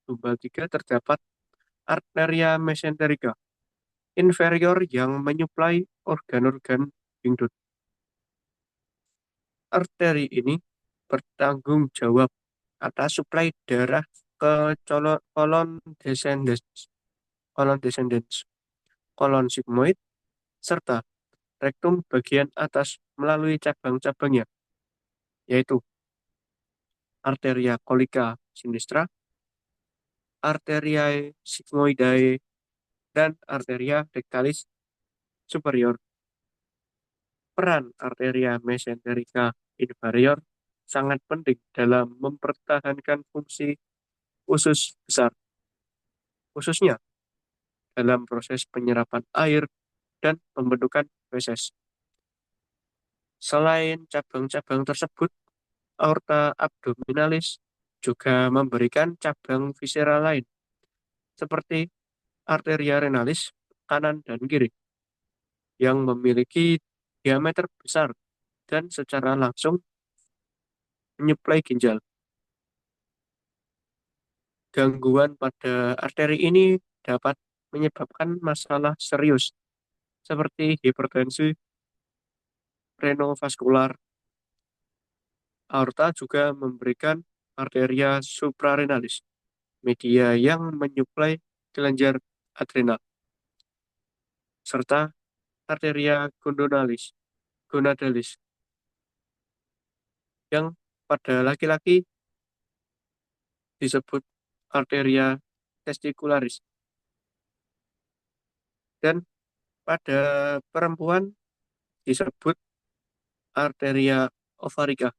tumbal 3 terdapat arteria mesenterica inferior yang menyuplai organ-organ dingdut. Arteri ini bertanggung jawab atas suplai darah ke colon descendens, kolon sigmoid, serta rektum bagian atas melalui cabang-cabangnya, yaitu arteria colica sinistra, arteriae sigmoidae, dan arteria rectalis superior. Peran arteria mesenterica inferior sangat penting dalam mempertahankan fungsi usus besar, khususnya dalam proses penyerapan air dan pembentukan feses. Selain cabang-cabang tersebut, aorta abdominalis juga memberikan cabang visceral lain, seperti arteria renalis kanan dan kiri, yang memiliki diameter besar dan secara langsung menyuplai ginjal. Gangguan pada arteri ini dapat menyebabkan masalah serius seperti hipertensi renovaskular. Aorta juga memberikan arteria suprarenalis media yang menyuplai kelenjar adrenal, serta arteria gonadalis yang pada laki-laki disebut arteria testicularis dan pada perempuan disebut arteria ovarica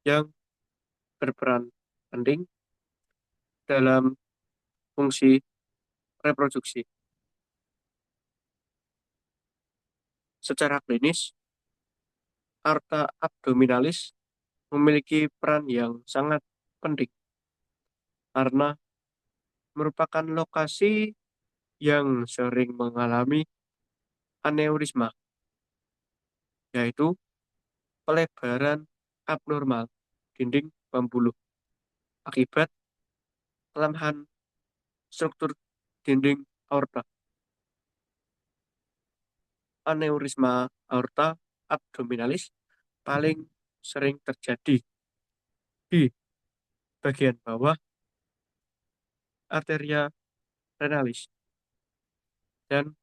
yang berperan penting dalam fungsi reproduksi. Secara klinis, aorta abdominalis memiliki peran yang sangat penting karena merupakan lokasi yang sering mengalami aneurisma, yaitu pelebaran abnormal dinding pembuluh akibat kelemahan struktur dinding aorta. Aneurisma aorta abdominalis paling sering terjadi di bagian bawah arteria renalis dan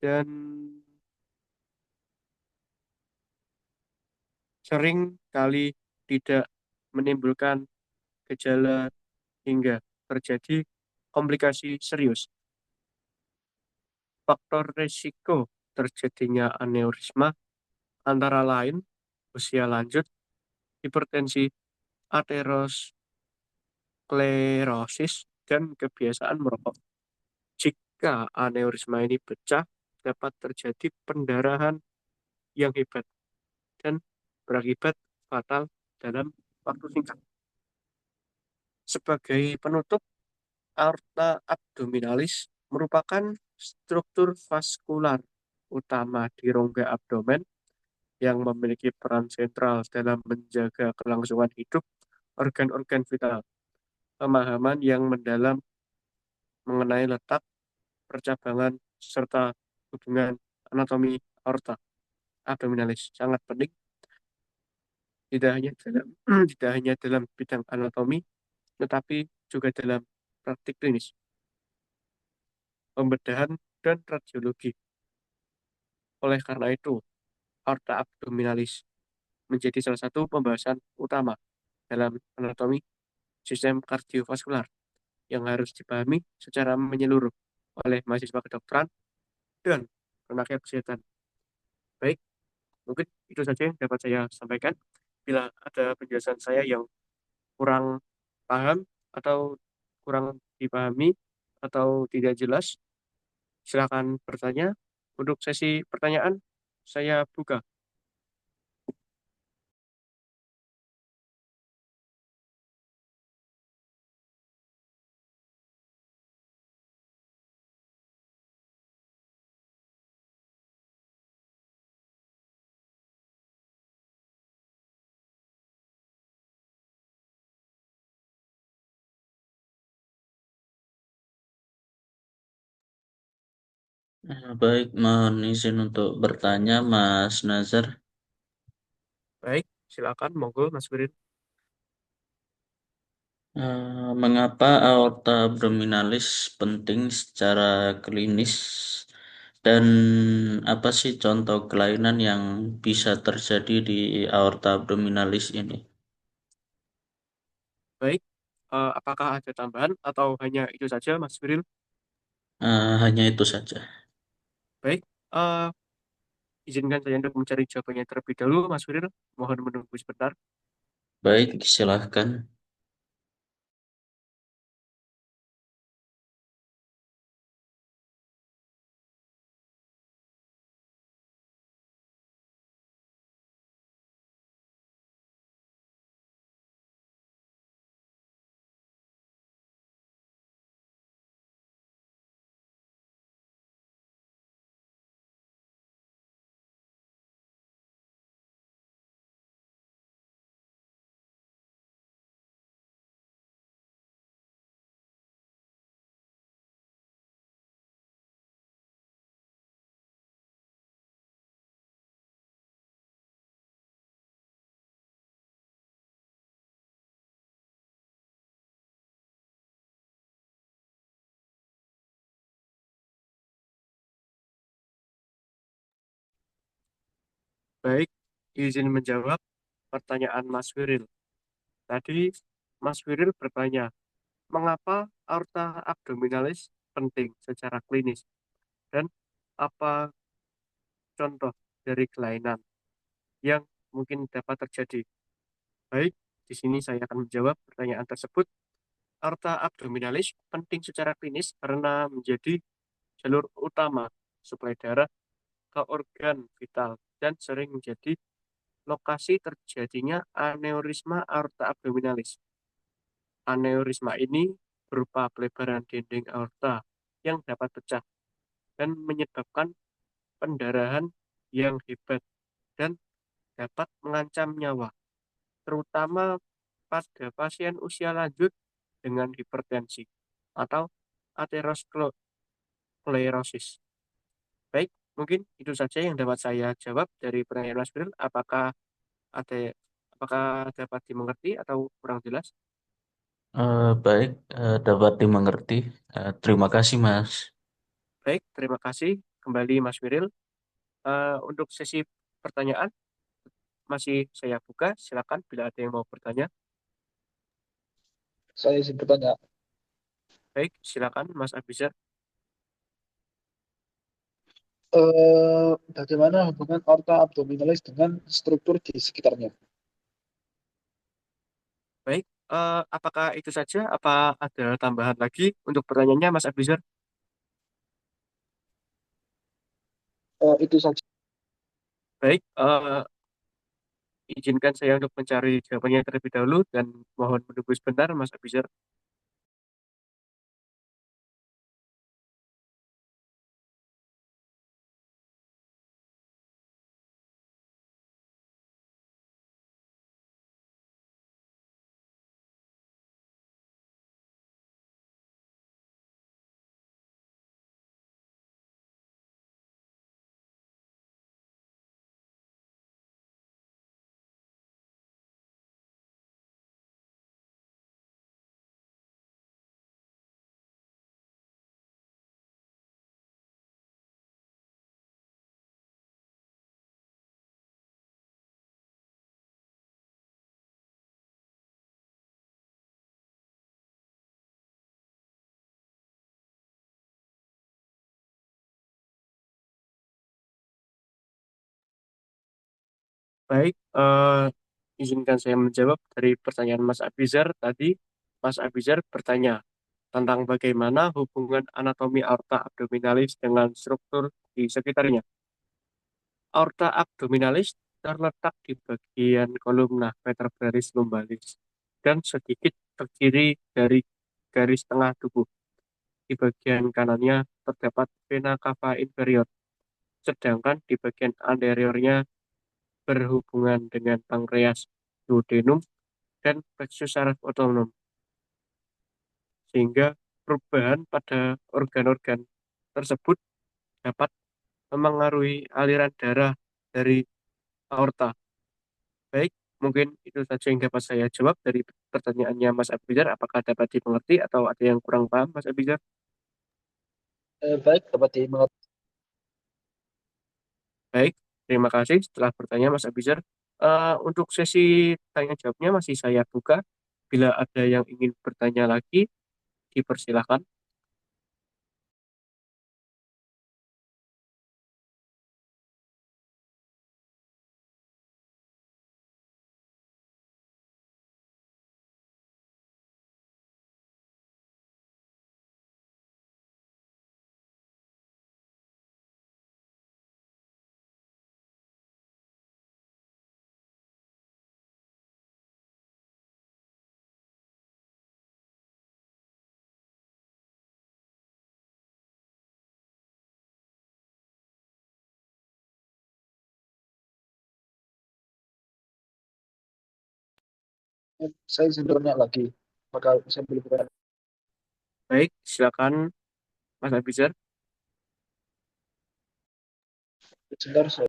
dan sering kali tidak menimbulkan gejala hingga terjadi komplikasi serius. Faktor risiko terjadinya aneurisma antara lain usia lanjut, hipertensi, aterosklerosis, dan kebiasaan merokok. Jika aneurisma ini pecah, dapat terjadi pendarahan yang hebat dan berakibat fatal dalam waktu singkat. Sebagai penutup, aorta abdominalis merupakan struktur vaskular utama di rongga abdomen yang memiliki peran sentral dalam menjaga kelangsungan hidup organ-organ vital. Pemahaman yang mendalam mengenai letak, percabangan, serta hubungan anatomi aorta abdominalis. Sangat penting, tidak hanya dalam tidak hanya dalam bidang anatomi, tetapi juga dalam praktik klinis, pembedahan, dan radiologi. Oleh karena itu, aorta abdominalis menjadi salah satu pembahasan utama dalam anatomi sistem kardiovaskular yang harus dipahami secara menyeluruh oleh mahasiswa kedokteran dan tenaga kesehatan. Baik, mungkin itu saja yang dapat saya sampaikan. Bila ada penjelasan saya yang kurang paham atau kurang dipahami atau tidak jelas, silakan bertanya. Untuk sesi pertanyaan, saya buka. Baik, mohon izin untuk bertanya, Mas Nazar. Baik, silakan, monggo Mas Wirin. Mengapa aorta abdominalis penting secara klinis dan apa sih contoh kelainan yang bisa terjadi di aorta abdominalis ini? Baik, apakah ada tambahan atau hanya itu saja Mas Wirin? Hanya itu saja. Baik, eh, izinkan saya untuk mencari jawabannya terlebih dahulu, Mas Wirin. Mohon menunggu sebentar. Baik, silahkan. Baik, izin menjawab pertanyaan Mas Wiril. Tadi Mas Wiril bertanya, mengapa aorta abdominalis penting secara klinis dan apa contoh dari kelainan yang mungkin dapat terjadi. Baik, di sini saya akan menjawab pertanyaan tersebut. Aorta abdominalis penting secara klinis karena menjadi jalur utama suplai darah ke organ vital dan sering menjadi lokasi terjadinya aneurisma aorta abdominalis. Aneurisma ini berupa pelebaran dinding aorta yang dapat pecah dan menyebabkan pendarahan yang hebat dan dapat mengancam nyawa, terutama pada pasien usia lanjut dengan hipertensi atau aterosklerosis. Baik, mungkin itu saja yang dapat saya jawab dari pertanyaan Mas Bril. Ada apakah dapat dimengerti atau kurang jelas? Baik, dapat dimengerti. Terima kasih, Mas. Baik, terima kasih kembali Mas Wiril. Untuk sesi pertanyaan masih saya buka. Silakan bila ada yang mau bertanya. Saya izin bertanya, Baik, silakan Mas Abizar. bagaimana hubungan aorta abdominalis dengan struktur di sekitarnya? Baik, apakah itu saja? Apa ada tambahan lagi untuk pertanyaannya Mas Abizar? Itu saja. Baik, izinkan saya untuk mencari jawabannya terlebih dahulu dan mohon menunggu sebentar Mas Abizar. Baik, izinkan saya menjawab dari pertanyaan Mas Abizar tadi. Mas Abizar bertanya tentang bagaimana hubungan anatomi aorta abdominalis dengan struktur di sekitarnya. Aorta abdominalis terletak di bagian kolumna vertebralis lumbalis dan sedikit ke kiri dari garis tengah tubuh. Di bagian kanannya terdapat vena cava inferior, sedangkan di bagian anteriornya berhubungan dengan pankreas, duodenum, dan plexus saraf otonom, sehingga perubahan pada organ-organ tersebut dapat memengaruhi aliran darah dari aorta. Baik, mungkin itu saja yang dapat saya jawab dari pertanyaannya Mas Abizar. Apakah dapat dimengerti atau ada yang kurang paham, Mas Abizar? Baik, dapat dimengerti. Baik, terima kasih setelah bertanya Mas Abizar. Untuk sesi tanya jawabnya masih saya buka. Bila ada yang ingin bertanya lagi, dipersilakan. Saya izin bertanya lagi. Apakah saya boleh bertanya? Baik, silakan Mas Abizar. Sebentar, saya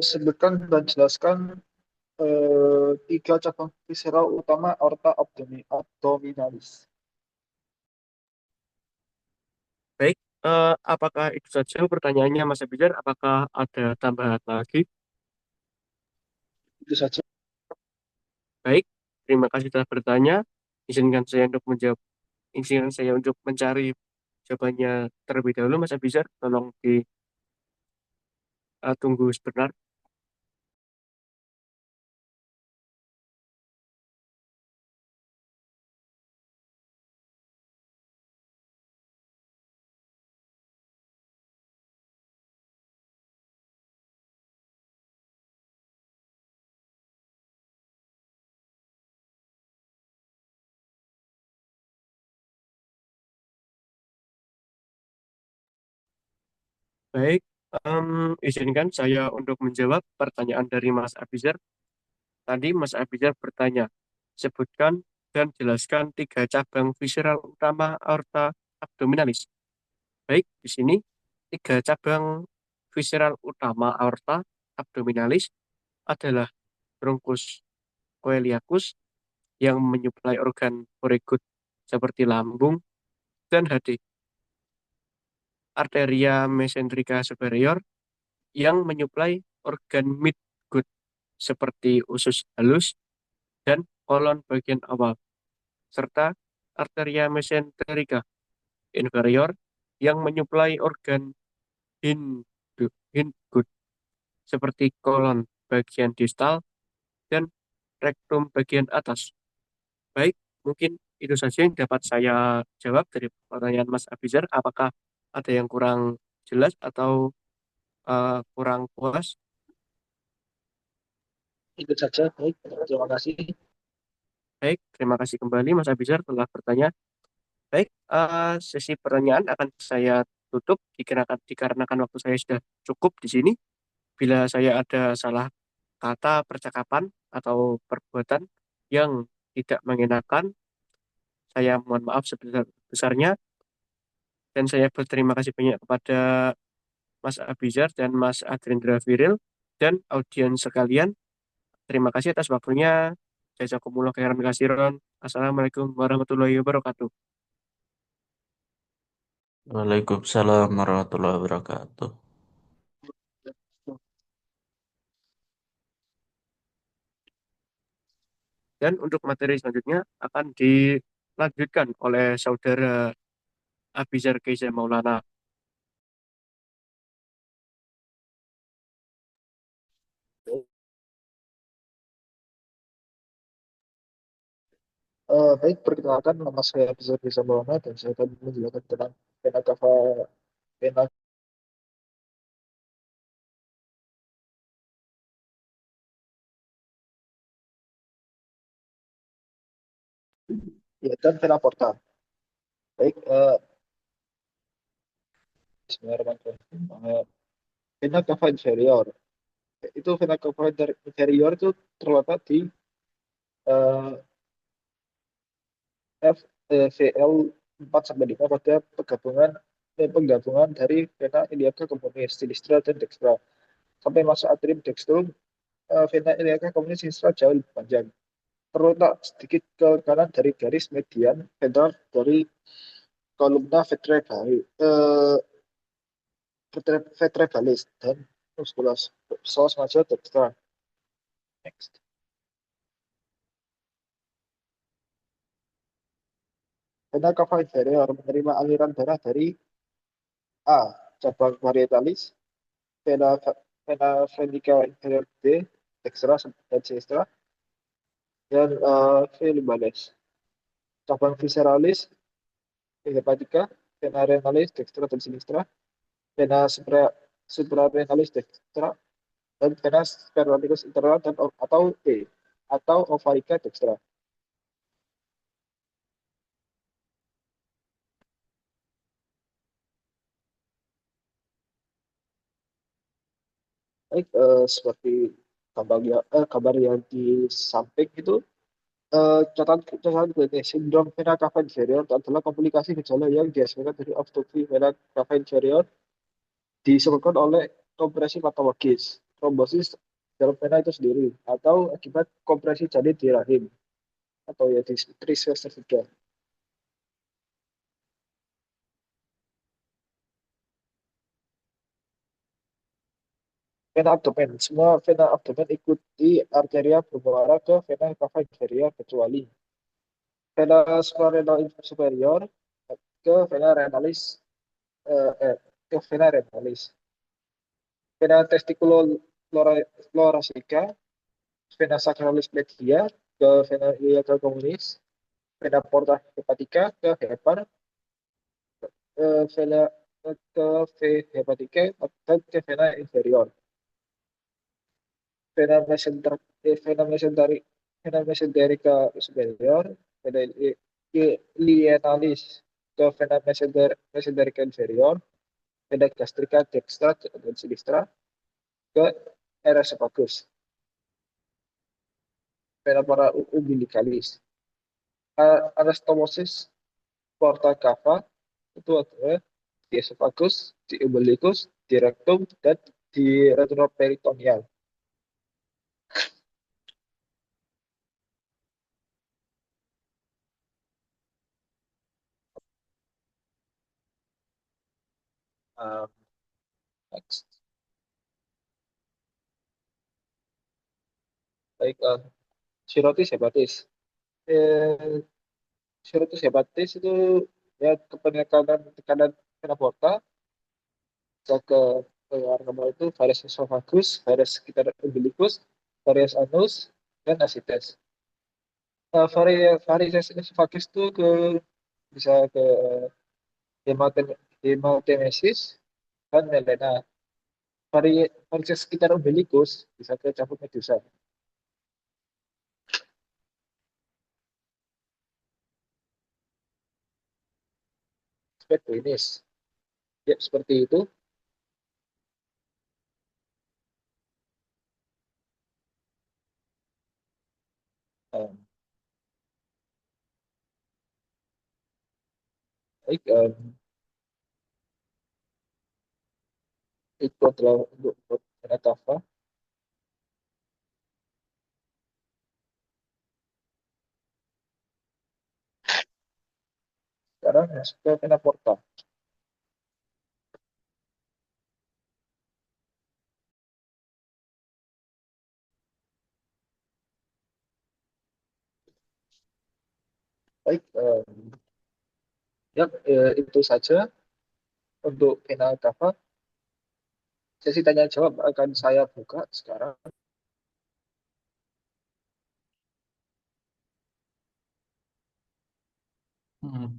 sebutkan dan jelaskan tiga cabang visceral utama aorta abdominalis. Baik, apakah itu saja pertanyaannya Mas Abizar? Apakah ada tambahan lagi? Itu saja. Baik, terima kasih telah bertanya. Izinkan saya untuk menjawab, izinkan saya untuk mencari jawabannya terlebih dahulu, Mas Abizar. Tolong ditunggu sebentar. Baik, izinkan saya untuk menjawab pertanyaan dari Mas Abizar. Tadi Mas Abizar bertanya, sebutkan dan jelaskan tiga cabang visceral utama aorta abdominalis. Baik, di sini tiga cabang visceral utama aorta abdominalis adalah bronchus coeliacus yang menyuplai organ koregut seperti lambung dan hati, arteria mesenterica superior yang menyuplai organ midgut seperti usus halus dan kolon bagian awal, serta arteria mesenterica inferior yang menyuplai organ hindgut seperti kolon bagian distal dan rektum bagian atas. Baik, mungkin itu saja yang dapat saya jawab dari pertanyaan Mas Abizar. Apakah ada yang kurang jelas atau kurang puas? Itu saja. Baik, terima kasih. Baik, terima kasih kembali Mas Abizar telah bertanya. Baik, sesi pertanyaan akan saya tutup dikarenakan waktu saya sudah cukup di sini. Bila saya ada salah kata, percakapan, atau perbuatan yang tidak mengenakan, saya mohon maaf sebesar-besarnya. Dan saya berterima kasih banyak kepada Mas Abizar dan Mas Adrendra Viril dan audiens sekalian. Terima kasih atas waktunya. Jazakumullah khairan kasiron. Assalamualaikum warahmatullahi wabarakatuh. Waalaikumsalam warahmatullahi wabarakatuh. Dan untuk materi selanjutnya akan dilanjutkan oleh saudara Abizar Keiza Maulana. Baik, perkenalkan nama saya Abizar Riza Maulana dan saya akan menjelaskan tentang vena cava vena. Ya, dan vena porta. Baik, Bismillahirrahmanirrahim. Vena cava inferior. Itu vena cava inferior itu terletak di eh, FVL 4 sampai 5 pada penggabungan dari vena ilioka communis, sinistra dan dextra. Sampai masuk atrium dextrum, vena ilioka communis sinistra jauh lebih panjang. Terletak sedikit ke kanan dari garis median ventral dari kolumna vertebralis dan musculus psoas major dextra. Next. Vena cava inferior menerima aliran darah dari A. Cabang varietalis, vena vena venica inferior D, dextra dan sinistra, dan V. lumbales. Cabang visceralis, hepatica, vena renalis, dextra dan sinistra, vena suprarenalis dextra, dan vena spermaticus internal dan atau E atau ovarica dextra. Baik, seperti kabar yang di samping itu, catatan klinis sindrom vena cava inferior adalah komplikasi gejala yang dihasilkan dari obstruksi vena cava inferior disebabkan oleh kompresi patologis, trombosis dalam vena itu sendiri, atau akibat kompresi janin di rahim, atau ya di trisester 3. Vena abdomen. Semua vena abdomen ikuti arteria bermuara ke vena cava inferior kecuali vena suprarenal superior ke vena renalis ke vena renalis. Vena testiculothoracika, vena sacralis media ke vena iliosa communis, vena porta hepatica ke hepar, vena ke V hepatica dan ke vena inferior. Vena mesenterica, vena mesenterica superior, vena lienalis ke vena mesenterica inferior, vena gastrica dextra dan sinistra ke RS bagus, vena para umbilicalis. Anastomosis porta cava itu adalah di esophagus, di umbilicus, di rectum, dan di retroperitoneal. Um, Next. Baik, sirotis hepatis. Eh, Sirotis hepatis itu ya penekanan tekanan vena porta bisa ke arah itu varias esophagus, varias sekitar umbilicus, varias anus, dan ascites. Varias esophagus itu bisa ke hematemesis dan melena. Varias sekitar umbilicus bisa ke cabut medusa. Aspek klinis. Ya, seperti itu. Um, Baik, itu adalah untuk Venetava. Sekarang masuk ke vena porta. Baik, Ya, itu saja untuk vena cava. Sesi tanya jawab akan saya buka sekarang.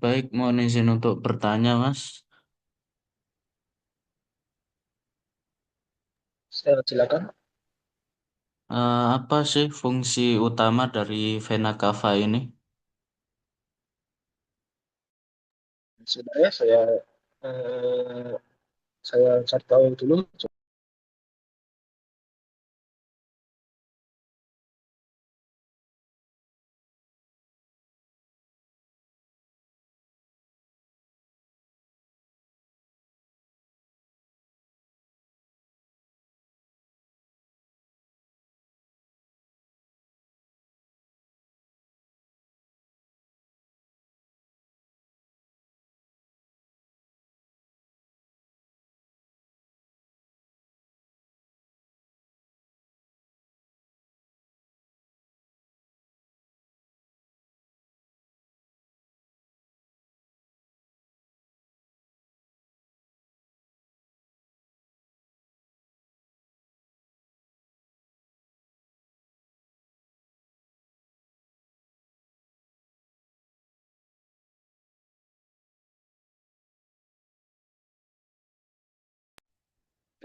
Baik, mohon izin untuk bertanya, Mas. Silakan. Apa sih fungsi utama dari vena cava ini? Sebenarnya eh, saya cari tahu dulu.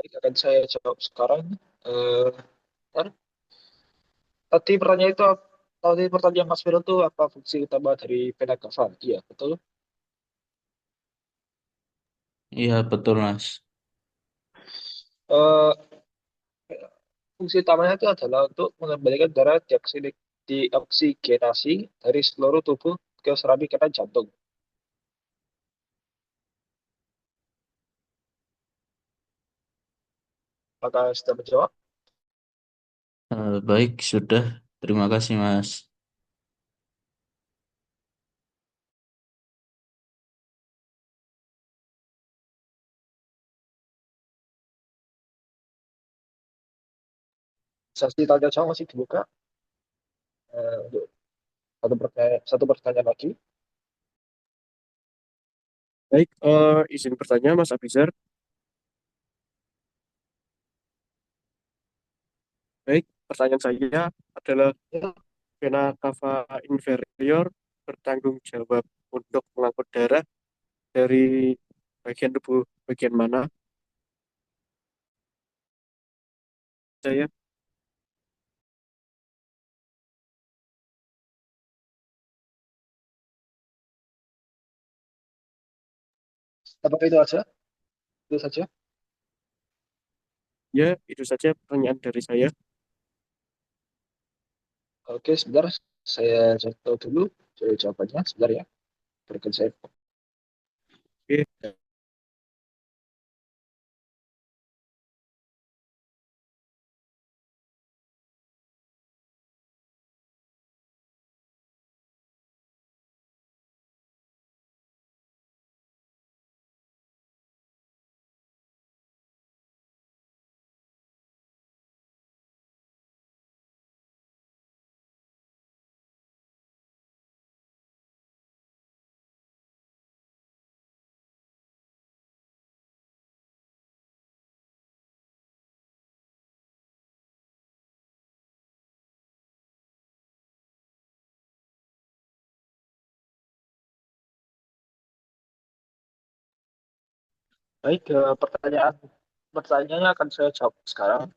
Baik, akan saya jawab sekarang. Eh, Ntar. tadi pertanyaan itu tadi pertanyaan Mas Vero itu apa fungsi utama dari vena cava? Iya, betul. Iya, betul, Mas. Eh, fungsi utamanya itu adalah untuk mengembalikan darah dioksigenasi dari seluruh tubuh ke serambi kanan jantung. Apakah sudah menjawab? Baik, sudah. Terima kasih, Mas. Sesi tanya jawab masih dibuka. Untuk satu pertanyaan lagi. Baik, izin bertanya Mas Abizar. Baik, pertanyaan saya adalah Ya, vena cava inferior bertanggung jawab untuk mengangkut darah dari bagian tubuh bagian mana? Saya, apakah itu aja? Itu saja. ya itu saja pertanyaan dari saya. Oke, sebentar. Saya cari tahu dulu jawabannya. Sebentar ya. Berikan saya. Oke, Baik, pertanyaannya akan saya jawab sekarang.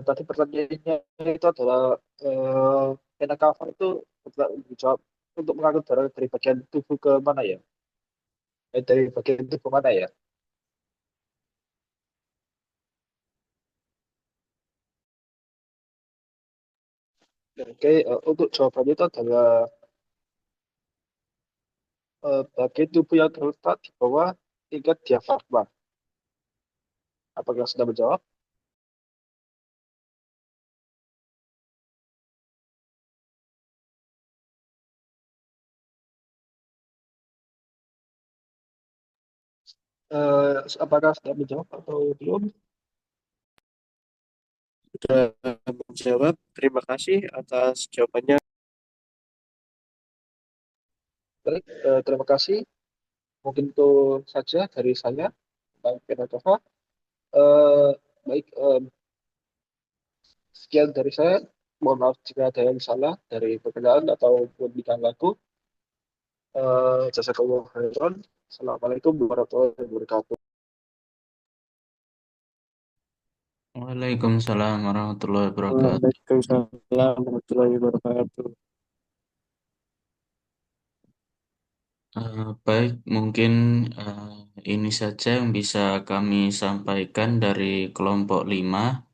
Tadi pertanyaannya itu adalah vena cava itu dijawab untuk mengangkut darah dari bagian tubuh ke mana ya? Dari bagian tubuh mana ya? Oke, untuk jawabannya itu adalah bagian tubuh yang terletak di bawah tingkat diafragma. Apakah sudah menjawab? Apakah sudah menjawab atau belum? sudah menjawab. Terima kasih atas jawabannya. Baik, terima kasih. Mungkin itu saja dari saya tentang Penakova. Eh, baik, sekian dari saya. Mohon maaf jika ada yang salah dari perkenalan atau pemilihan lagu. Jazakallahu khairan. Assalamualaikum warahmatullahi wabarakatuh. Waalaikumsalam warahmatullahi wabarakatuh. Waalaikumsalam warahmatullahi wabarakatuh. Baik, mungkin eh, ini saja yang bisa kami sampaikan dari kelompok 5.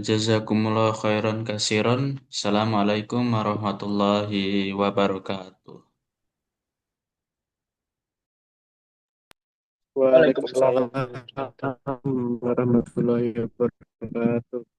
Jazakumullah khairan kasiron. Assalamualaikum warahmatullahi wabarakatuh. Waalaikumsalam Waalaikumsalam warahmatullahi wabarakatuh. warahmatullahi wabarakatuh.